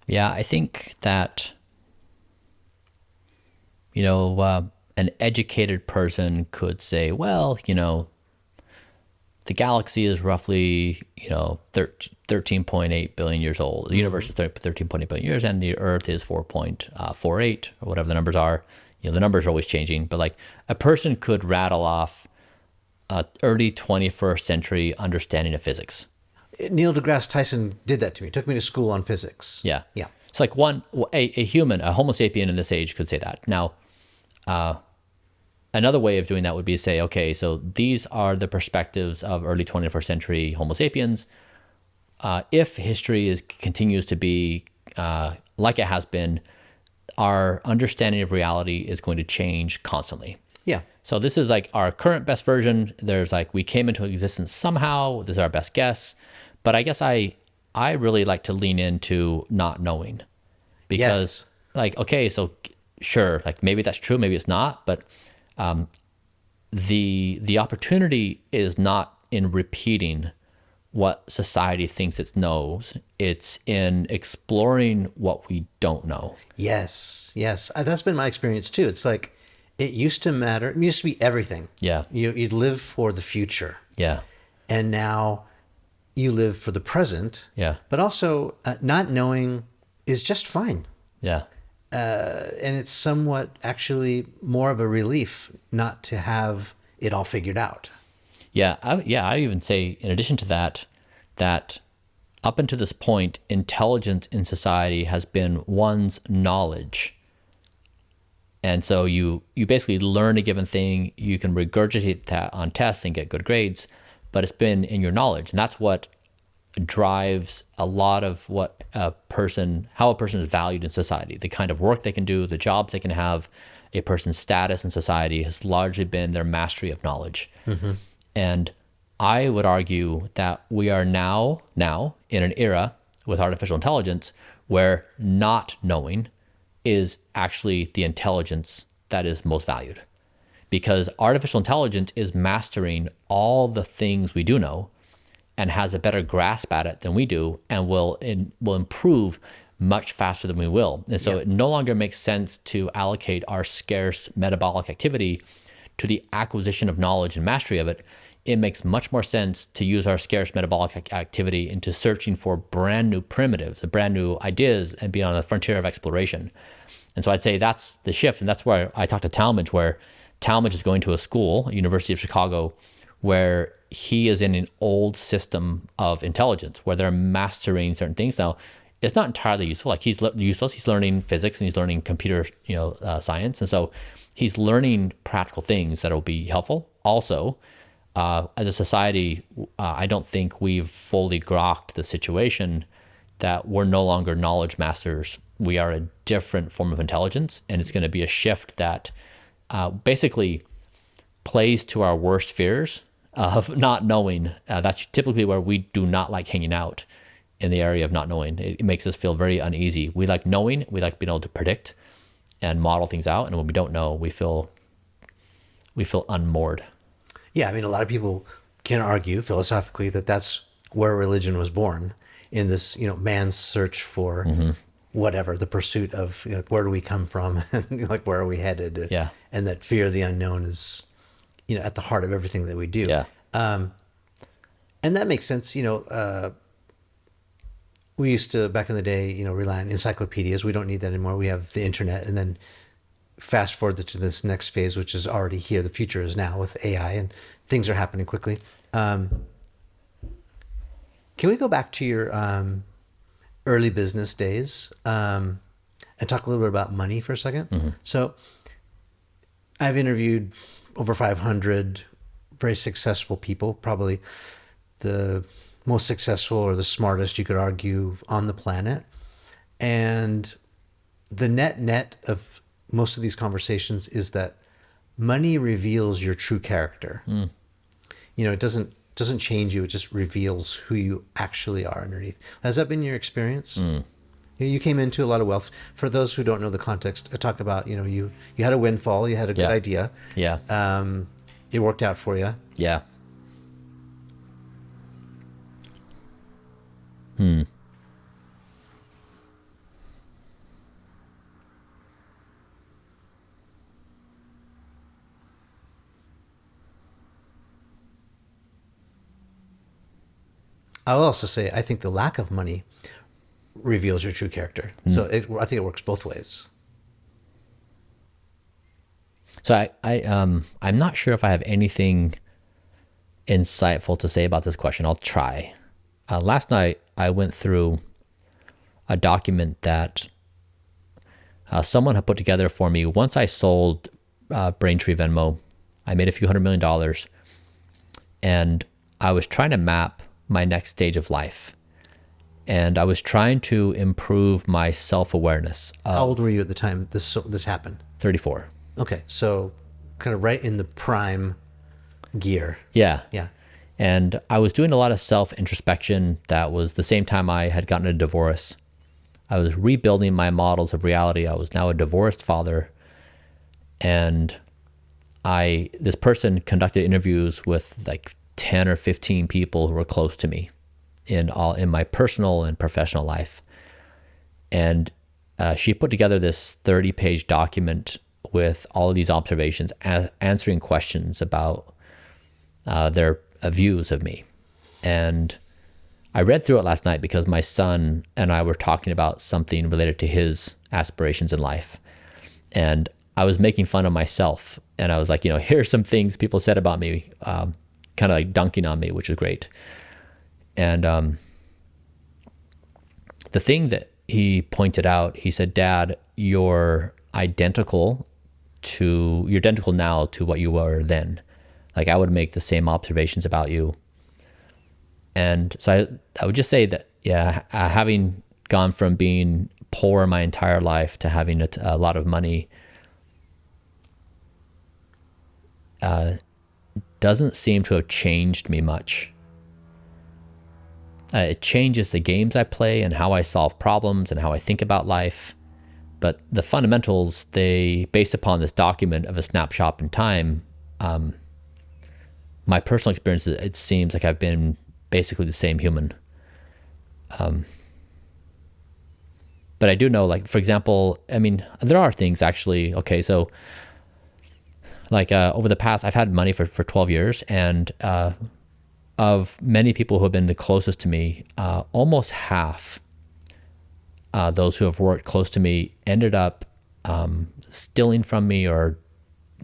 Yeah, I think that, an educated person could say, well, the galaxy is roughly, 13.8 billion years old. The universe is 13.8 billion years, and the Earth is 4.48, or whatever the numbers are. The numbers are always changing. But like, a person could rattle off early 21st century understanding of physics. Neil deGrasse Tyson did that to me. Took me to school on physics. Yeah. Yeah. It's like a human, a Homo sapien in this age could say that. Now, another way of doing that would be to say, okay, so these are the perspectives of early 21st century Homo sapiens. If history continues to be like it has been, our understanding of reality is going to change constantly. Yeah. So this is like our current best version. There's like, we came into existence somehow. This is our best guess. But I guess I really like to lean into not knowing, because like, okay, so sure, like maybe that's true, maybe it's not, but the opportunity is not in repeating what society thinks it knows. It's in exploring what we don't know. Yes. That's been my experience too. It's like, it used to matter. It used to be everything. Yeah. You'd live for the future. Yeah. And now you live for the present. Yeah. But also not knowing is just fine. Yeah. And it's somewhat actually more of a relief not to have it all figured out. Yeah. I even say, in addition to that, that up until this point, intelligence in society has been one's knowledge. And so you basically learn a given thing, you can regurgitate that on tests and get good grades, but it's been in your knowledge. And that's what drives a lot of how a person is valued in society. The kind of work they can do, the jobs they can have, a person's status in society has largely been their mastery of knowledge. Mm-hmm. And I would argue that we are now in an era with artificial intelligence where not knowing is actually the intelligence that is most valued, because artificial intelligence is mastering all the things we do know and has a better grasp at it than we do, and will improve much faster than we will. And so it no longer makes sense to allocate our scarce metabolic activity to the acquisition of knowledge and mastery of it. It makes much more sense to use our scarce metabolic activity into searching for brand new primitives, brand new ideas, and be on the frontier of exploration. And so I'd say that's the shift. And that's where I talked to Talmadge, where Talmadge is going to a school, University of Chicago, where he is in an old system of intelligence where they're mastering certain things. Now, it's not entirely useful. Like, he's useless. He's learning physics and he's learning computer, science. And so he's learning practical things that will be helpful. Also, as a society, I don't think we've fully grokked the situation that we're no longer knowledge masters. We are a different form of intelligence, and it's going to be a shift that basically plays to our worst fears of not knowing. That's typically where we do not like hanging out, in the area of not knowing. It makes us feel very uneasy. We like knowing, we like being able to predict and model things out, and when we don't know, we feel unmoored. Yeah, I mean, a lot of people can argue philosophically that that's where religion was born, in this, man's search for whatever, the pursuit of where do we come from, and like where are we headed? Yeah. And that fear of the unknown is, at the heart of everything that we do. Yeah. And that makes sense. We used to, back in the day, rely on encyclopedias. We don't need that anymore. We have the internet, and then fast forward to this next phase, which is already here. The future is now with AI, and things are happening quickly. Can we go back to your early business days and talk a little bit about money for a second? Mm-hmm. So I've interviewed over 500 very successful people, probably the most successful or the smartest, you could argue, on the planet. And the net of most of these conversations is that money reveals your true character. It doesn't change you, it just reveals who you actually are underneath. Has that been your experience? You came into a lot of wealth. For those who don't know the context, I talk about, you had a windfall, you had a good idea. Yeah. It worked out for you. Yeah. I'll also say, I think the lack of money reveals your true character. So I think it works both ways. So I'm not sure if I have anything insightful to say about this question. I'll try. Last night I went through a document that someone had put together for me. Once I sold Braintree Venmo, I made a few $100 million, and I was trying to map my next stage of life. And I was trying to improve my self-awareness. How old were you at the time this happened? 34. Okay, so kind of right in the prime gear. Yeah. Yeah. And I was doing a lot of self-introspection. That was the same time I had gotten a divorce. I was rebuilding my models of reality. I was now a divorced father. And this person conducted interviews with like 10 or 15 people who were close to me in my personal and professional life. And she put together this 30-page document with all of these observations, answering questions about their views of me. And I read through it last night because my son and I were talking about something related to his aspirations in life. And I was making fun of myself. And I was like, here's some things people said about me, kind of like dunking on me, which was great. And the thing that he pointed out, he said, Dad, you're identical now to what you were then. Like I would make the same observations about you. And so I would just say that, having gone from being poor my entire life to having a lot of money doesn't seem to have changed me much. It changes the games I play and how I solve problems and how I think about life. But the fundamentals, based upon this document of a snapshot in time, my personal experiences, it seems like I've been basically the same human. But I do know, like, for example, I mean, there are things actually, okay, so like over the past, I've had money for 12 years, and of many people who have been the closest to me, almost half those who have worked close to me ended up stealing from me or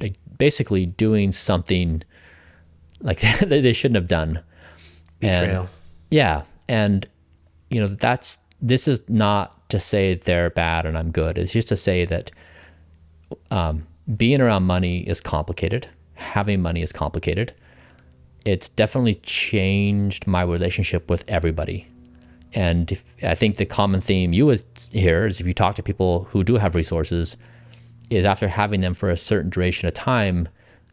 like basically doing something like they shouldn't have done. Betrayal. And this is not to say they're bad and I'm good. It's just to say that being around money is complicated. Having money is complicated. It's definitely changed my relationship with everybody. And I think the common theme you would hear is if you talk to people who do have resources, is after having them for a certain duration of time,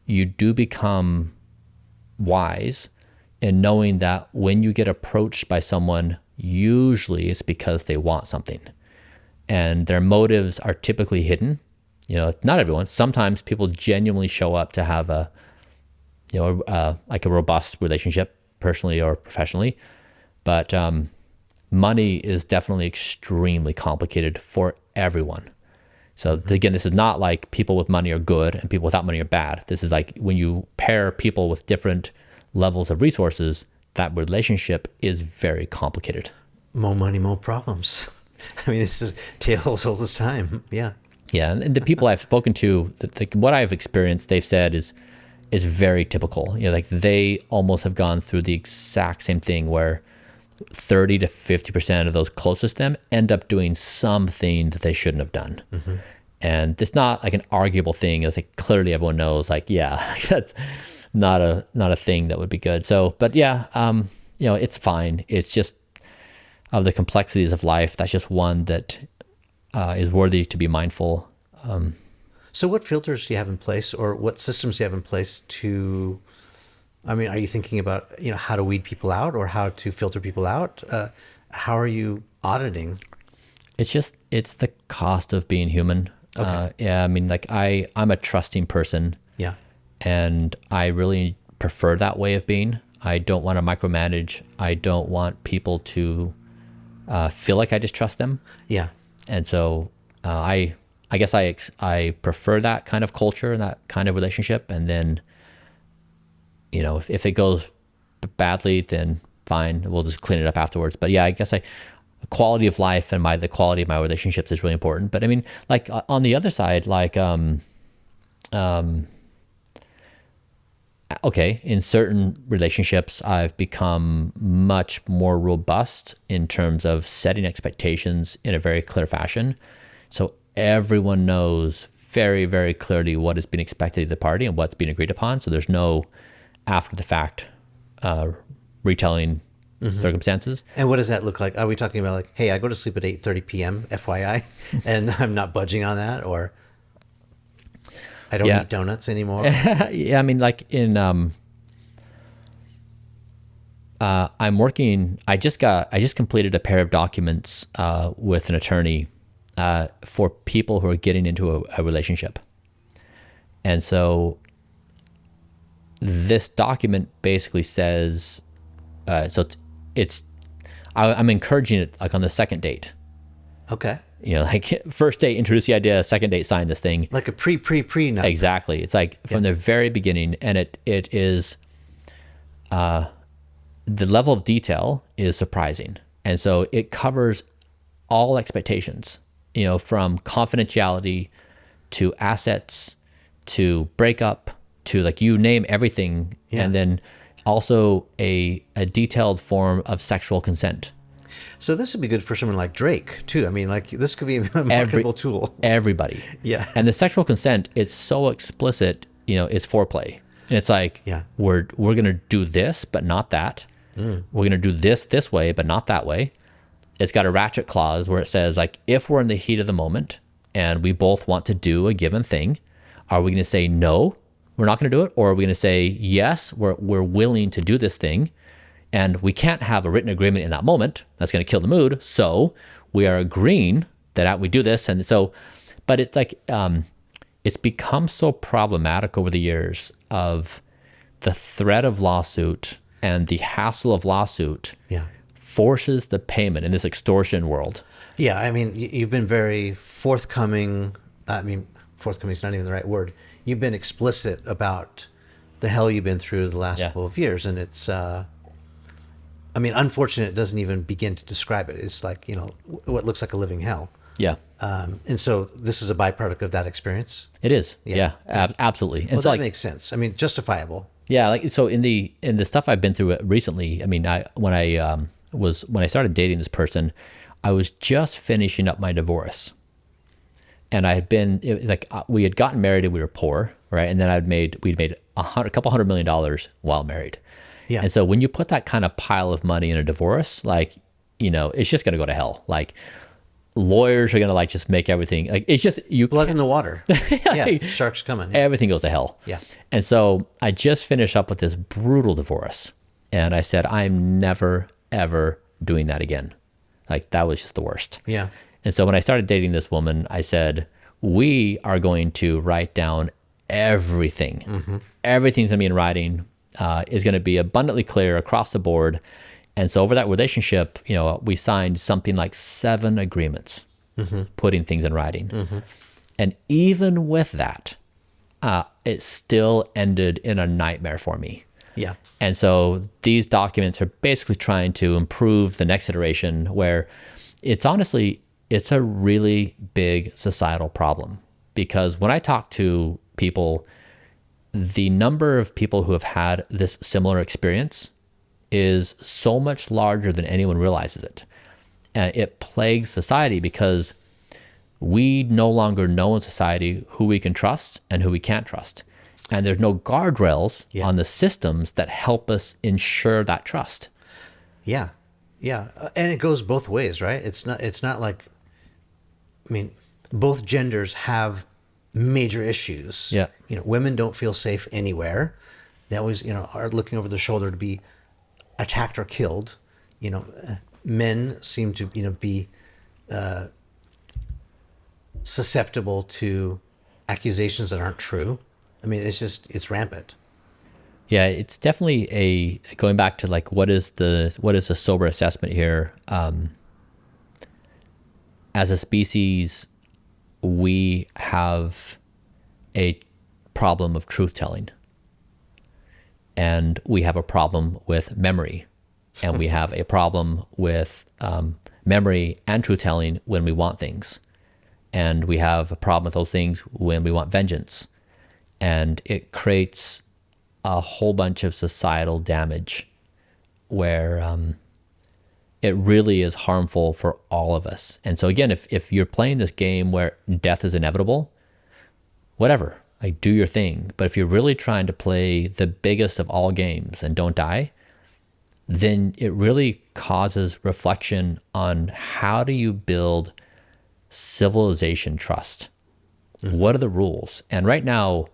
you do become wise in knowing that when you get approached by someone, usually it's because they want something. And their motives are typically hidden. Not everyone. Sometimes people genuinely show up to have like a robust relationship, personally or professionally. But money is definitely extremely complicated for everyone. So again, this is not like people with money are good and people without money are bad. This is like when you pair people with different levels of resources, that relationship is very complicated. More money, more problems. I mean, this is tales all this time. Yeah. Yeah, and the people I've spoken to, what I've experienced, they've said is very typical. Like they almost have gone through the exact same thing where 30 to 50% of those closest to them end up doing something that they shouldn't have done. Mm-hmm. And it's not like an arguable thing. It's like clearly everyone knows, like, yeah, that's not a thing that would be good. So, but yeah, it's fine. It's just of the complexities of life. That's just one that is worthy to be mindful. So what filters do you have in place, or what systems do you have in place to, I mean, are you thinking about, how to weed people out or how to filter people out? How are you auditing? It's the cost of being human. Okay. I mean, like I'm a trusting person. Yeah. And I really prefer that way of being. I don't want to micromanage. I don't want people to feel like I just trust them. Yeah. And so I guess I prefer that kind of culture and that kind of relationship. And then, if it goes badly, then fine, we'll just clean it up afterwards. But yeah, I guess quality of life and the quality of my relationships is really important. But I mean, like on the other side, like okay, in certain relationships, I've become much more robust in terms of setting expectations in a very clear fashion. So everyone knows very, very clearly what is being expected of the party and what's being agreed upon. So there's no after the fact retelling circumstances. And what does that look like? Are we talking about like, hey, I go to sleep at 8:30 p.m., FYI, and I'm not budging on that, or I don't eat donuts anymore? Yeah, I mean, like in I'm working. I just completed a pair of documents with an attorney for people who are getting into a relationship, and so this document basically says, I'm encouraging it like on the second date. Okay. You know, like first date, introduce the idea. Second date, sign this thing. Like a pre note. Exactly. It's like from the very beginning, and it is. The level of detail is surprising. And so it covers all expectations, you know, from confidentiality to assets to breakup to like you name everything. Yeah. And then also a detailed form of sexual consent. So this would be good for someone like Drake too. I mean, like this could be a marketable tool. Everybody. Yeah. And the sexual consent, it's so explicit, you know, it's foreplay. And it's like, we're going to do this, but not that. We're going to do this way, but not that way. It's got a ratchet clause where it says, like, if we're in the heat of the moment and we both want to do a given thing, are we going to say, no, we're not going to do it? Or are we going to say, yes, we're willing to do this thing, and we can't have a written agreement in that moment. That's going to kill the mood. So we are agreeing that we do this. And so, but it's like, it's become so problematic over the years of the threat of lawsuit and the hassle of lawsuit forces the payment in this extortion world. Yeah, I mean, you've been very forthcoming. I mean, forthcoming is not even the right word. You've been explicit about the hell you've been through the last couple of years. And it's, I mean, unfortunate doesn't even begin to describe it. It's like, you know, what looks like a living hell. Yeah. And so this is a byproduct of that experience? It is. Yeah, absolutely. Well, that makes sense. I mean, justifiable. Yeah, like so in the stuff I've been through recently, I mean, when I started dating this person, I was just finishing up my divorce. And it was like we had gotten married and we were poor, right? And then we'd made a couple $100 million while married. Yeah. And so when you put that kind of pile of money in a divorce, like, you know, it's just going to go to hell. Like, lawyers are going to like just make everything like it's just blood in the water. Yeah, sharks coming. Yeah. Everything goes to hell. Yeah. And so I just finished up with this brutal divorce, and I said, I'm never ever doing that again. Like, that was just the worst. Yeah. And so when I started dating this woman, I said, we are going to write down everything. Mm-hmm. Everything's going to be in writing. Is going to be abundantly clear across the board. And so over that relationship, you know, we signed something like 7 agreements, putting things in writing. Mm-hmm. And even with that, it still ended in a nightmare for me. Yeah. And so these documents are basically trying to improve the next iteration, where it's a really big societal problem. Because when I talk to people, the number of people who have had this similar experience is so much larger than anyone realizes it. And it plagues society because we no longer know in society who we can trust and who we can't trust. And there's no guardrails on the systems that help us ensure that trust. Yeah. Yeah. And it goes both ways, right? It's not like, I mean, both genders have major issues. Yeah. You know, women don't feel safe anywhere. They always, you know, are looking over their shoulder to be attacked or killed. You know, men seem to, you know, be susceptible to accusations that aren't true. I mean, it's rampant. Yeah, it's definitely going back to like, what is the sober assessment here? As a species, we have a problem of truth telling. And we have a problem with memory. And we have a problem with memory and truth telling when we want things. And we have a problem with those things when we want vengeance. And it creates a whole bunch of societal damage where it really is harmful for all of us. And so again, if you're playing this game where death is inevitable, whatever, like, do your thing. But if you're really trying to play the biggest of all games and don't die, then it really causes reflection on how do you build civilization trust? What are the rules? And right now,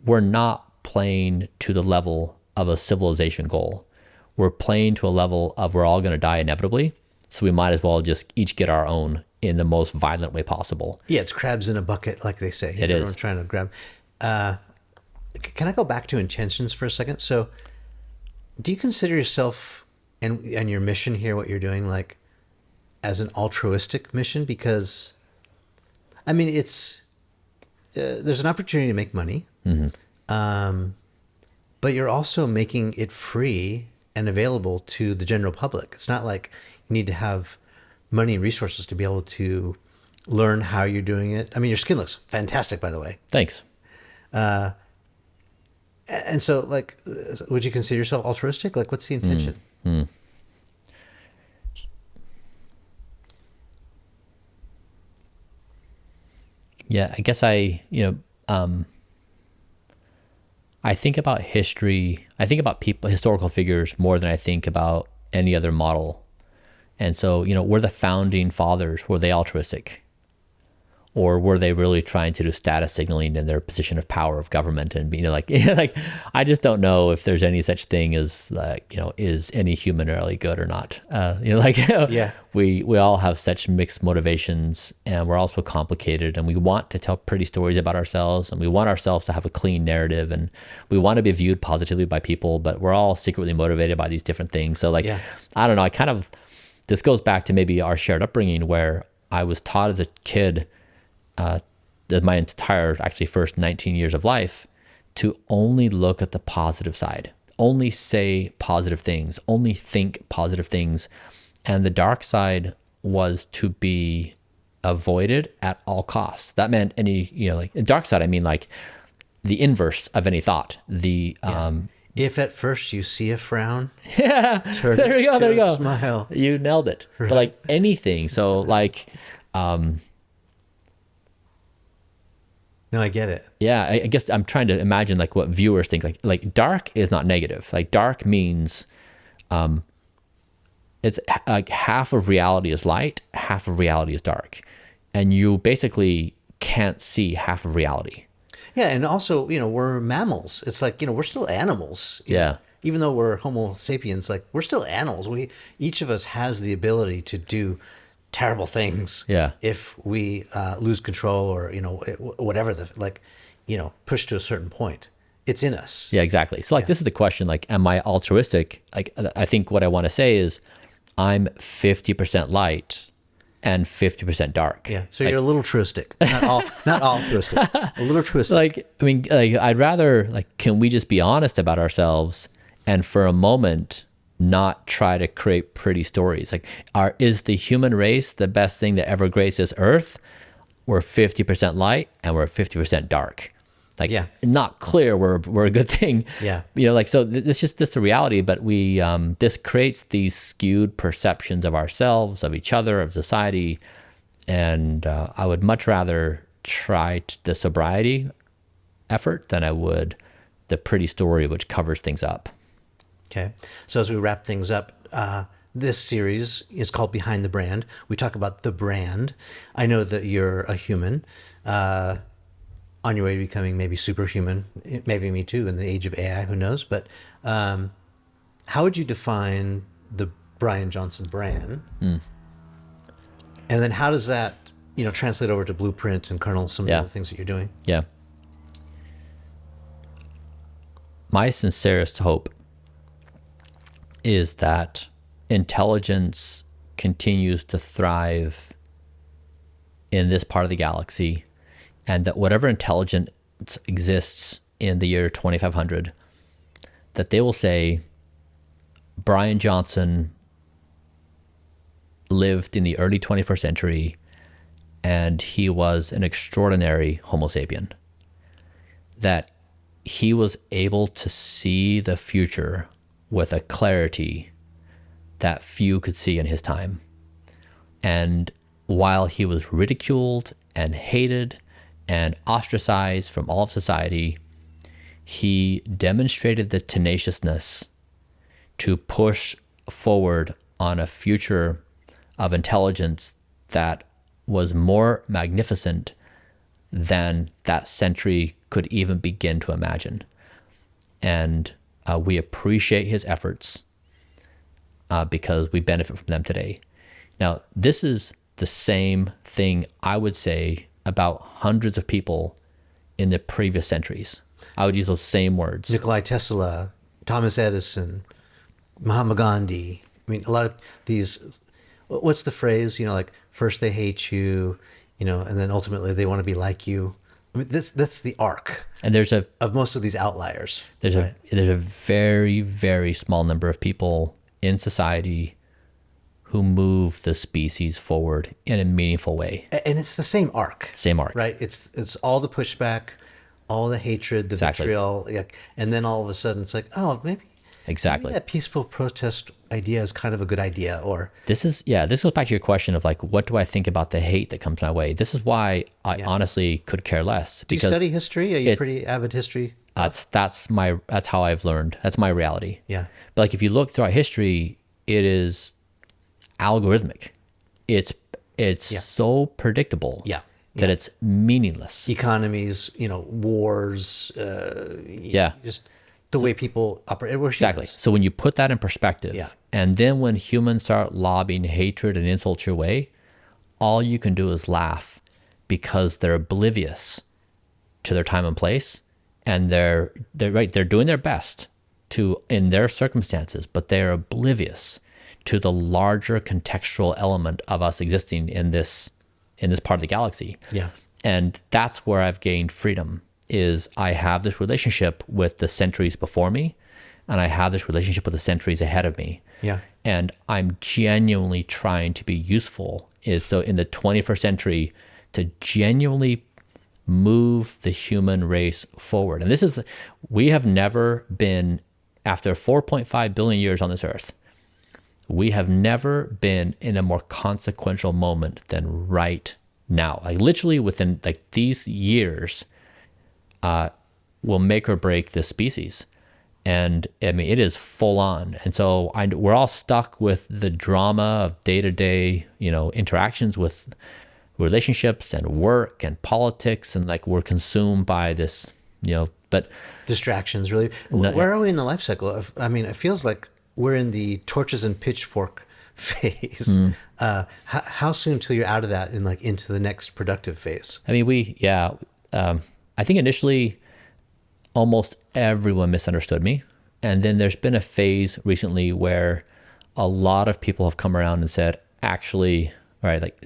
we're not playing to the level of a civilization goal. We're playing to a level of we're all going to die inevitably, so we might as well just each get our own in the most violent way possible. Yeah, it's crabs in a bucket, like they say. It is. Everyone's trying to grab. Can I go back to intentions for a second? So, do you consider yourself and your mission here, what you're doing, like as an altruistic mission? Because, I mean, it's there's an opportunity to make money, but you're also making it free and available to the general public. It's not like you need to have money and resources to be able to learn how you're doing it. I mean, your skin looks fantastic, by the way. Thanks. And so, like, would you consider yourself altruistic? Like, what's the intention? Yeah, I guess I think about history. I think about people, historical figures, more than I think about any other model. And so, were the founding fathers, were they altruistic? Or were they really trying to do status signaling in their position of power of government? And like I just don't know if there's any such thing as is any human really good or not? Yeah. We all have such mixed motivations, and we're also complicated, and we want to tell pretty stories about ourselves, and we want ourselves to have a clean narrative, and we want to be viewed positively by people, but we're all secretly motivated by these different things. So I don't know. This goes back to maybe our shared upbringing, where I was taught as a kid, my entire first 19 years of life, to only look at the positive side, only say positive things, only think positive things. And the dark side was to be avoided at all costs. That meant dark side, I mean like the inverse of any thought. If at first you see a frown, turn there you go, there you go. Smile. You nailed it. Right. But like anything. So no, I get it. Yeah, I guess I'm trying to imagine like what viewers think. Like dark is not negative. Like dark means it's like half of reality is light, half of reality is dark. And you basically can't see half of reality. Yeah, and also, we're mammals. It's like, we're still animals. Yeah. Even though we're Homo sapiens, like we're still animals. Each of us has the ability to do terrible things. Yeah. If we lose control or whatever push to a certain point, it's in us. Yeah, exactly. So this is the question, like, am I altruistic? Like, I think what I want to say is I'm 50% light and 50% dark. Yeah. So you're a little truistic, not altruistic, a little truistic. I'd rather can we just be honest about ourselves and for a moment not try to create pretty stories? Is the human race the best thing that ever graced this earth? We're 50% light and we're 50% dark. Not clear we're a good thing. Yeah. So it's just the reality, but we this creates these skewed perceptions of ourselves, of each other, of society. And I would much rather try the sobriety effort than I would the pretty story which covers things up. Okay. So as we wrap things up, this series is called Behind the Brand. We talk about the brand. I know that you're a human on your way to becoming maybe superhuman, maybe me too, in the age of AI, who knows? But how would you define the Bryan Johnson brand? And then how does that, translate over to Blueprint and Kernel, some of the other things that you're doing? Yeah. My sincerest hope is that intelligence continues to thrive in this part of the galaxy, and that whatever intelligence exists in the year 2500, that they will say, Bryan Johnson lived in the early 21st century, and he was an extraordinary Homo sapien. That he was able to see the future with a clarity that few could see in his time. And while he was ridiculed and hated and ostracized from all of society, he demonstrated the tenaciousness to push forward on a future of intelligence that was more magnificent than that century could even begin to imagine. And we appreciate his efforts because we benefit from them today. Now, this is the same thing I would say about hundreds of people in the previous centuries. I would use those same words. Nikola Tesla, Thomas Edison, Mahatma Gandhi. I mean, a lot of these, what's the phrase, like first they hate you, and then ultimately they want to be like you. I mean, that's the arc. And of most of these outliers. There's a very, very small number of people in society who move the species forward in a meaningful way. And it's the same arc. Same arc. Right? It's all the pushback, all the hatred, the vitriol, and then all of a sudden it's like, oh, maybe that peaceful protest idea is kind of a good idea. Or this goes back to your question of like, what do I think about the hate that comes my way? This is why I honestly could care less. Do you study history? Are you pretty avid history? That's how I've learned. That's my reality. Yeah. But like if you look throughout history, it is algorithmic. It's so predictable. Yeah. That it's meaningless. Economies, wars, just the way people operate. Exactly. So when you put that in perspective, and then when humans start lobbing hatred and insults your way, all you can do is laugh because they're oblivious to their time and place, and they're doing their best in their circumstances, but they're oblivious to the larger contextual element of us existing in this part of the galaxy. Yeah. And that's where I've gained freedom, is I have this relationship with the centuries before me, and I have this relationship with the centuries ahead of me. Yeah. And I'm genuinely trying to be useful. So in the 21st century, to genuinely move the human race forward. And we have never been, after 4.5 billion years on this earth, we have never been in a more consequential moment than right now. Like literally within like these years will make or break this species. And I mean, it is full on. And so we're all stuck with the drama of day-to-day, interactions with relationships and work and politics. And like we're consumed by this, but distractions really. Where are we in the life cycle? I mean, it feels like we're in the torches and pitchfork phase. How soon till you're out of that and like into the next productive phase? I mean, I think initially almost everyone misunderstood me. And then there's been a phase recently where a lot of people have come around and said, actually, all right, like,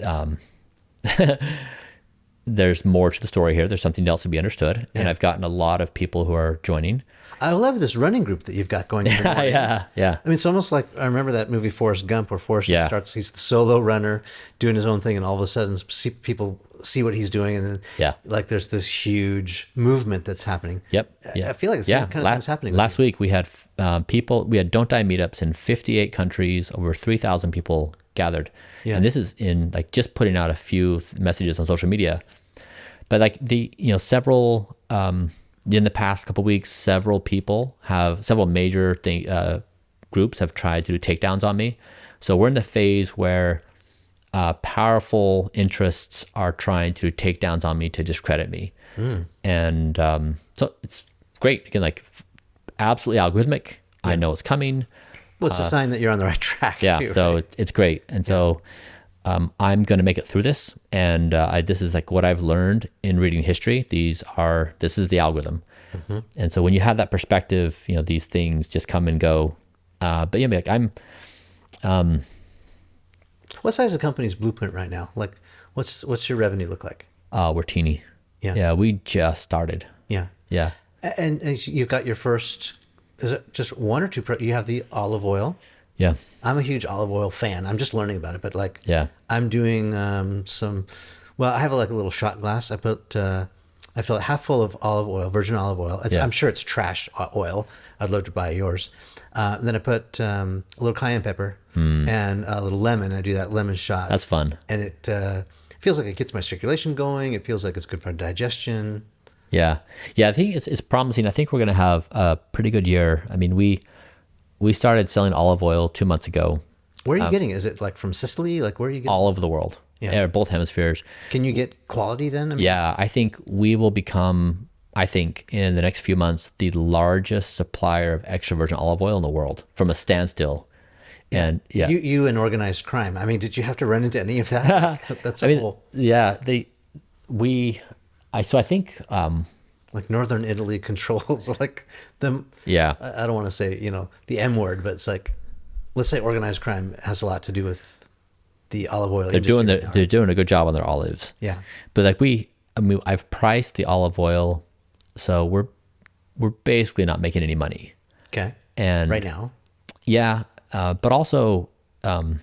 there's more to the story here. There's something else to be understood. Yeah. And I've gotten a lot of people who are joining. I love this running group that you've got going in the mornings. Yeah. I mean, it's almost like, I remember that movie Forrest Gump, where Forrest starts, he's the solo runner doing his own thing, and all of a sudden people see what he's doing, and then like there's this huge movement that's happening. Yep. I feel like it's the kind of things happening. Last week we had we had Don't Die meetups in 58 countries, over 3,000 people gathered. Yeah. And this is in like just putting out a few messages on social media. But like several, in the past couple of weeks, several major groups have tried to do takedowns on me. So we're in the phase where powerful interests are trying to do takedowns on me to discredit me. And so it's great. Again, like absolutely algorithmic. Yeah. I know it's coming. Well, it's a sign that you're on the right track. Yeah, too, so right? it's great. And so I'm going to make it through this. And this is like what I've learned in reading history. This is the algorithm. Mm-hmm. And so when you have that perspective, these things just come and go. But yeah, like what size of company's Blueprint right now? Like what's your revenue look like? We're teeny. Yeah, we just started. Yeah. And you've got your first, is it just one or two? You have the olive oil. Yeah. I'm a huge olive oil fan. I'm just learning about it, but like, I'm doing I have like a little shot glass. I fill it half full of olive oil, virgin olive oil. I'm sure it's trash oil. I'd love to buy yours. Then I put a little cayenne pepper and a little lemon. I do that lemon shot. That's fun. And it feels like it gets my circulation going. It feels like it's good for digestion. Yeah. I think it's promising. I think we're going to have a pretty good year. I mean, We started selling olive oil 2 months ago, Where are you getting it? Is it like from Sicily? Like where are you getting all over the world, both hemispheres. Can you get quality then? I mean, Yeah, I think we will become, I think in the next few months, the largest supplier of extra virgin olive oil in the world from a standstill. And You and organized crime. I mean, did you have to run into any of that? Like, that's a whole so I think, like Northern Italy controls like them. yeah, I don't want to say, the M word, but it's like, let's say organized crime has a lot to do with the olive oil they're industry. they're doing a good job on their olives. Yeah. But like I've priced the olive oil, so we're basically not making any money. Okay. And right now. Yeah, but also I'm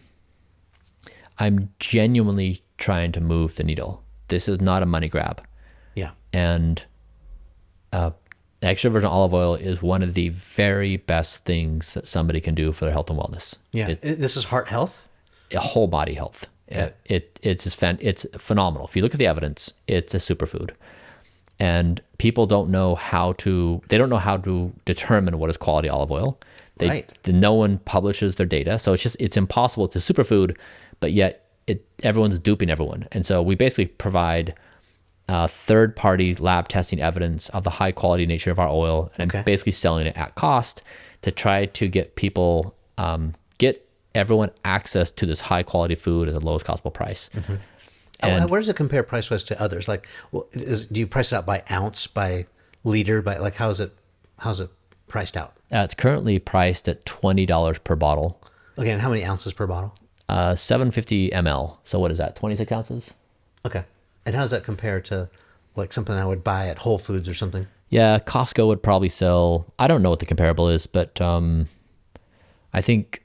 genuinely trying to move the needle. This is not a money grab. Yeah. And extra virgin olive oil is one of the very best things that somebody can do for their health and wellness. Yeah. This is heart health? Whole body health. Okay. It's phenomenal. If you look at the evidence, it's a superfood. And people don't know how to determine what is quality olive oil. No one publishes their data. So it's impossible. It's a superfood, but yet everyone's duping everyone. And so we basically provide third-party lab testing evidence of the high-quality nature of our oil, and I'm basically selling it at cost to try to get people, get everyone access to this high-quality food at the lowest possible price. Mm-hmm. And where does it compare price-wise to others? Like, do you price it out by ounce, by liter, by like how's it priced out? It's currently priced at $20 per bottle. Okay, and how many ounces per bottle? 750 ml. So what is that? 26 ounces? Okay. And how does that compare to like something I would buy at Whole Foods or something? Yeah, Costco would probably sell, I don't know what the comparable is, but I think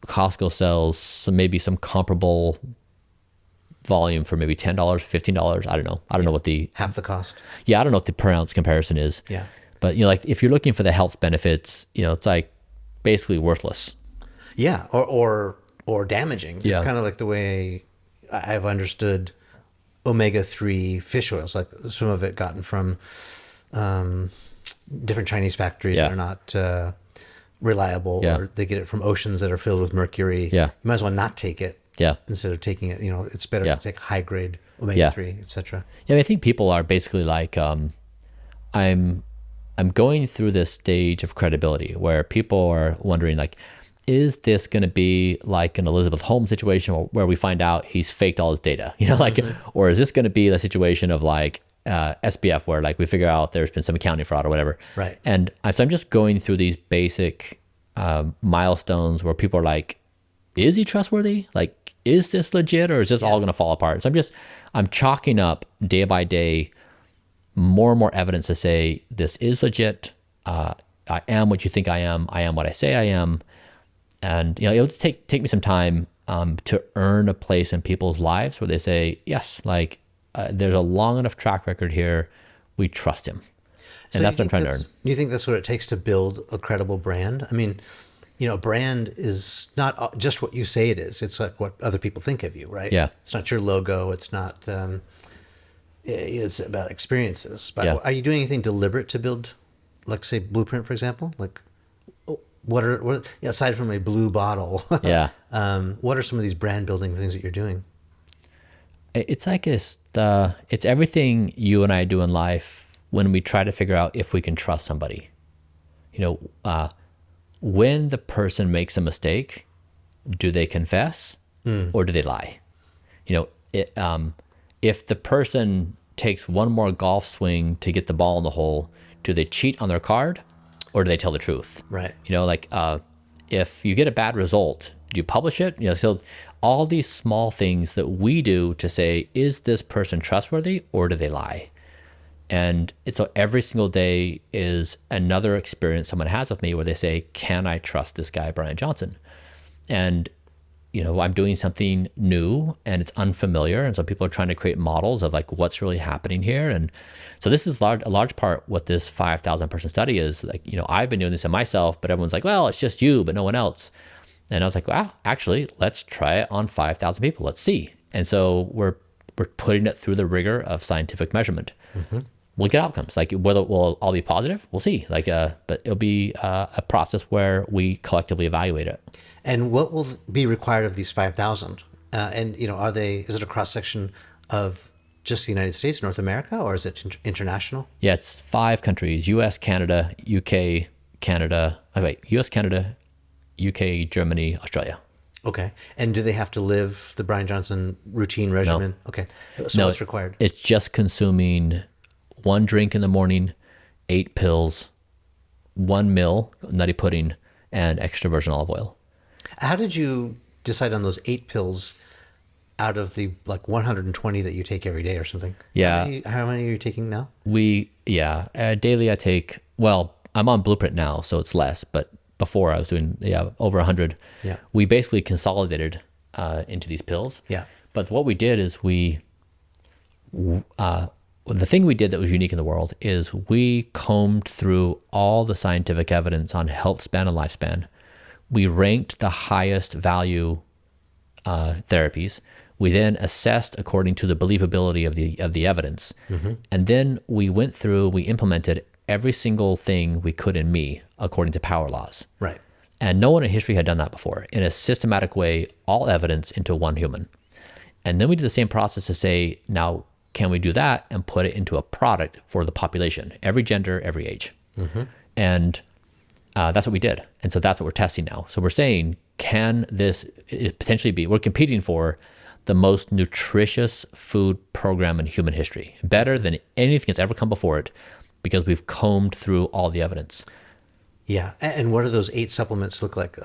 Costco sells maybe some comparable volume for maybe $10, $15. I don't know. I don't know what the... Half the cost. Yeah, I don't know what the per ounce comparison is. Yeah. But, like if you're looking for the health benefits, it's like basically worthless. Yeah, or damaging. Yeah. It's kind of like the way I've understood omega-3 fish oils, like some of it gotten from different Chinese factories that are not reliable, or they get it from oceans that are filled with mercury. Yeah. You might as well not take it. Yeah. Instead of taking it, it's better to take high-grade omega-3, etc. Yeah, I think people are basically like, I'm going through this stage of credibility where people are wondering like, is this going to be like an Elizabeth Holmes situation where we find out he's faked all his data, or is this going to be the situation of like SPF where like we figure out there's been some accounting fraud or whatever. Right. And so I'm just going through these basic milestones where people are like, is he trustworthy? Like, is this legit, or is this all going to fall apart? So I'm chalking up day by day more and more evidence to say this is legit. I am what you think I am. I am what I say I am. And it'll take me some time to earn a place in people's lives where they say, yes, like there's a long enough track record here. We trust him. And that's what I'm trying to earn. Do you think that's what it takes to build a credible brand? I mean, brand is not just what you say it is. It's like what other people think of you, right? Yeah. It's not your logo. It's not, it's about experiences. But Yeah. are you doing anything deliberate to build, like say Blueprint, for example? Like what aside from a blue bottle, Yeah. what are some of these brand building things that you're doing? It's like it's everything you and I do in life when we try to figure out if we can trust somebody. When the person makes a mistake, do they confess or do they lie? If the person takes one more golf swing to get the ball in the hole, do they cheat on their card or do they tell the truth? Right. If you get a bad result, do you publish it? So all these small things that we do to say, is this person trustworthy or do they lie? And so every single day is another experience someone has with me where they say, can I trust this guy, Bryan Johnson? And, I'm doing something new and it's unfamiliar. And so people are trying to create models of like, what's really happening here. And so this is a large part what this 5,000 person study is. Like, I've been doing this in myself, but everyone's like, well, it's just you, but no one else. And I was like, wow, actually, let's try it on 5,000 people. Let's see. And so we're putting it through the rigor of scientific measurement. Mm-hmm. we'll get outcomes. Like whether it will all be positive, we'll see. Like, but it'll be a process where we collectively evaluate it. And what will be required of these 5,000? And is it a cross section of just the United States, North America, or is it international? Yeah, it's 5 countries: U.S., Canada, U.K., Canada. U.S., Canada, U.K., Germany, Australia. Okay. And do they have to live the Bryan Johnson routine regimen? No. Okay. So what's required? It's just consuming 1 drink in the morning, 8 pills, 1 meal, nutty pudding, and extra virgin olive oil. How did you decide on those 8 pills out of the 120 that you take every day or something? Yeah. How many are you taking now? Daily I take, I'm on Blueprint now, so it's less, but before I was doing, over 100. Yeah. We basically consolidated into these pills. Yeah. But what we did is the thing we did that was unique in the world is we combed through all the scientific evidence on health span and lifespan. We ranked the highest value therapies. We then assessed according to the believability of the evidence. And then we went through, we implemented every single thing we could in me according to power laws. Right. And no one in history had done that before in a systematic way, all evidence into one human. And then we did the same process to say, now, can we do that and put it into a product for the population, every gender, every age? And that's what we did. And so that's what we're testing now. So we're saying, can this potentially be, we're competing for the most nutritious food program in human history, better than anything that's ever come before it, because we've combed through all the evidence. Yeah. And what do those 8 supplements look like?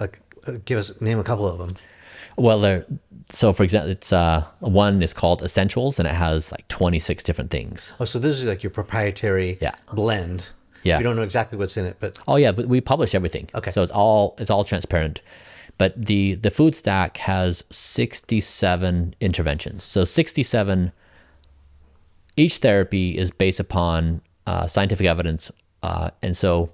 Name a couple of them. Well, so for example, it's one is called Essentials, and it has 26 different things. Oh, so this is like your proprietary blend. Yeah. You don't know exactly what's in it, but But we publish everything. Okay. So it's all transparent. But the food stack has 67 interventions. So 67, each therapy is based upon scientific evidence. And so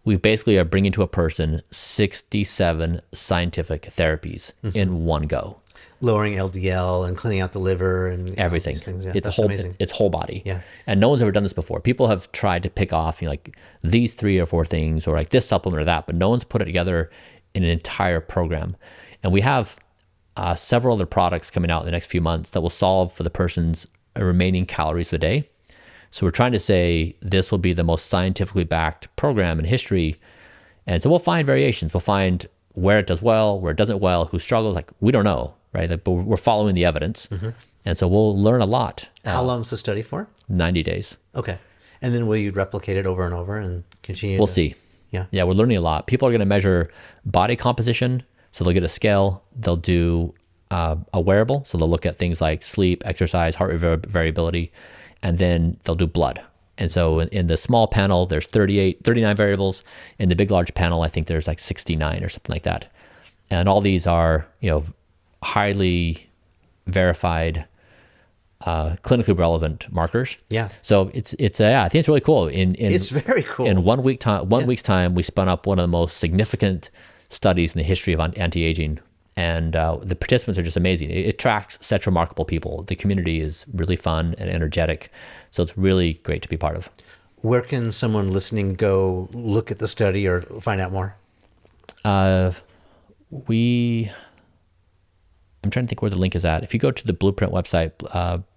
we basically are bringing to a person 67 scientific therapies in one go. Lowering LDL and cleaning out the liver and Everything. These things. Yeah, It's that's amazing. It's whole body. Yeah. And no one's ever done this before. People have tried to pick off, these 3 or 4 things, or this supplement or that, but no one's put it together in an entire program. And we have several other products coming out in the next few months that will solve for the person's remaining calories of the day. So we're trying to say this will be the most scientifically backed program in history. And so we'll find variations. We'll find where it does well, where it doesn't well, who struggles. We don't know, right? But we're following the evidence. And so we'll learn a lot. How long is the study for? 90 days. Okay. And then will you replicate it over and over and continue? We'll see. Yeah. Yeah, we're learning a lot. People are going to measure body composition. So they'll get a scale. They'll do a wearable. So they'll look at things like sleep, exercise, heart rate variability, and then they'll do blood. And so in the small panel, there's 39 variables. In the big, large panel, I think there's 69 or something like that. And all these are, highly verified, clinically relevant markers. Yeah. So I think it's really cool. It's very cool. In 1 week's time, we spun up one of the most significant studies in the history of anti-aging. And the participants are just amazing. It attracts such remarkable people. The community is really fun and energetic. So it's really great to be part of. Where can someone listening go look at the study or find out more? I'm trying to think where the link is at. If you go to the Blueprint website,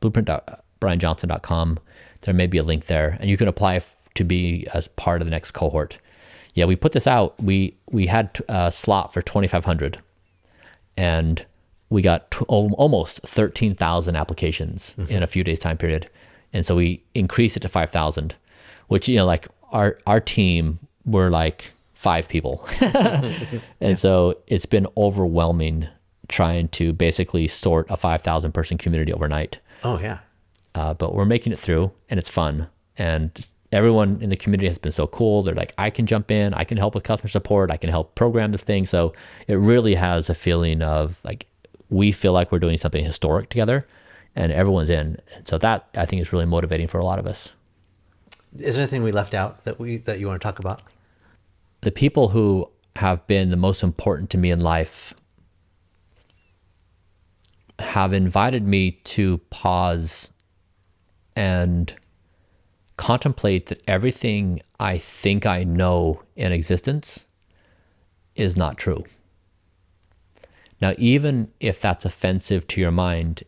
blueprint.bryanjohnson.com, there may be a link there, and you can apply to be as part of the next cohort. Yeah, we put this out. We had a slot for 2,500. And we got almost 13,000 applications in a few days time period. And so we increased it to 5,000, which, our team, we're 5 people. And so it's been overwhelming trying to basically sort a 5,000 person community overnight. Oh, yeah. But we're making it through, and it's fun. And everyone in the community has been so cool. They're I can jump in, I can help with customer support, I can help program this thing. So it really has a feeling of we feel like we're doing something historic together, and everyone's in. And so that, I think, is really motivating for a lot of us. Is there anything we left out that you want to talk about? The people who have been the most important to me in life have invited me to pause and contemplate that everything I think I know in existence is not true. Now, even if that's offensive to your mind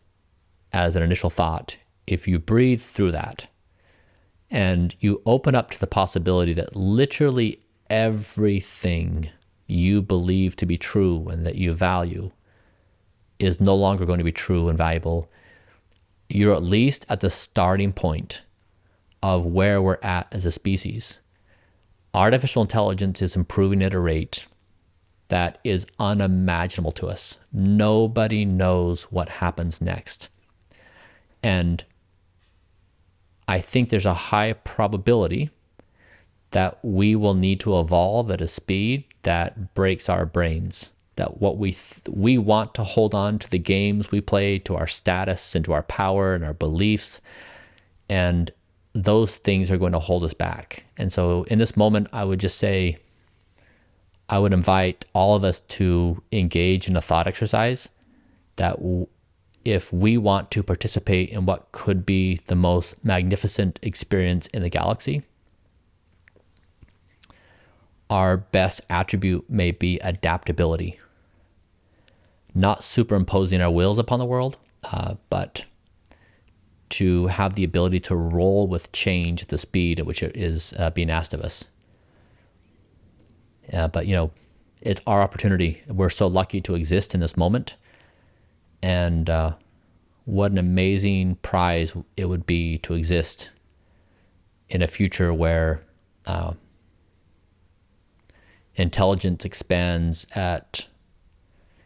as an initial thought, if you breathe through that and you open up to the possibility that literally everything you believe to be true and that you value is no longer going to be true and valuable, you're at least at the starting point of where we're at as a species. Artificial intelligence is improving at a rate that is unimaginable to us. Nobody knows what happens next. And I think there's a high probability that we will need to evolve at a speed that breaks our brains. That what we want to hold on to the games we play, to our status and to our power and our beliefs, and those things are going to hold us back. And so in this moment, I would just say, I would invite all of us to engage in a thought exercise that if we want to participate in what could be the most magnificent experience in the galaxy, our best attribute may be adaptability. Not superimposing our wills upon the world, but to have the ability to roll with change at the speed at which it is being asked of us. But it's our opportunity. We're so lucky to exist in this moment. And what an amazing prize it would be to exist in a future where intelligence expands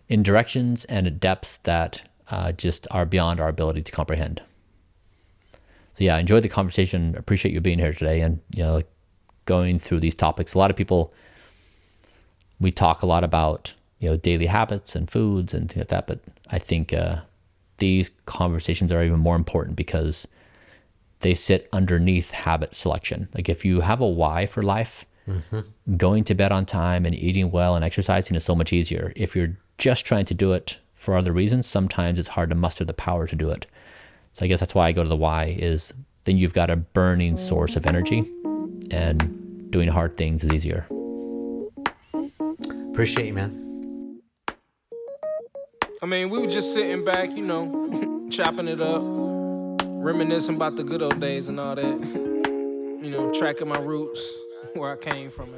in directions and at depths that just are beyond our ability to comprehend. So yeah, I enjoyed the conversation. Appreciate you being here today and going through these topics. A lot of people, we talk a lot about daily habits and foods and things like that, but I think these conversations are even more important because they sit underneath habit selection. Like if you have a why for life, going to bed on time and eating well and exercising is so much easier. If you're just trying to do it for other reasons, sometimes it's hard to muster the power to do it. So I guess that's why I go to the why, is then you've got a burning source of energy and doing hard things is easier. Appreciate you, man. I mean, we were just sitting back, chopping it up, reminiscing about the good old days and all that. Tracking my roots, where I came from.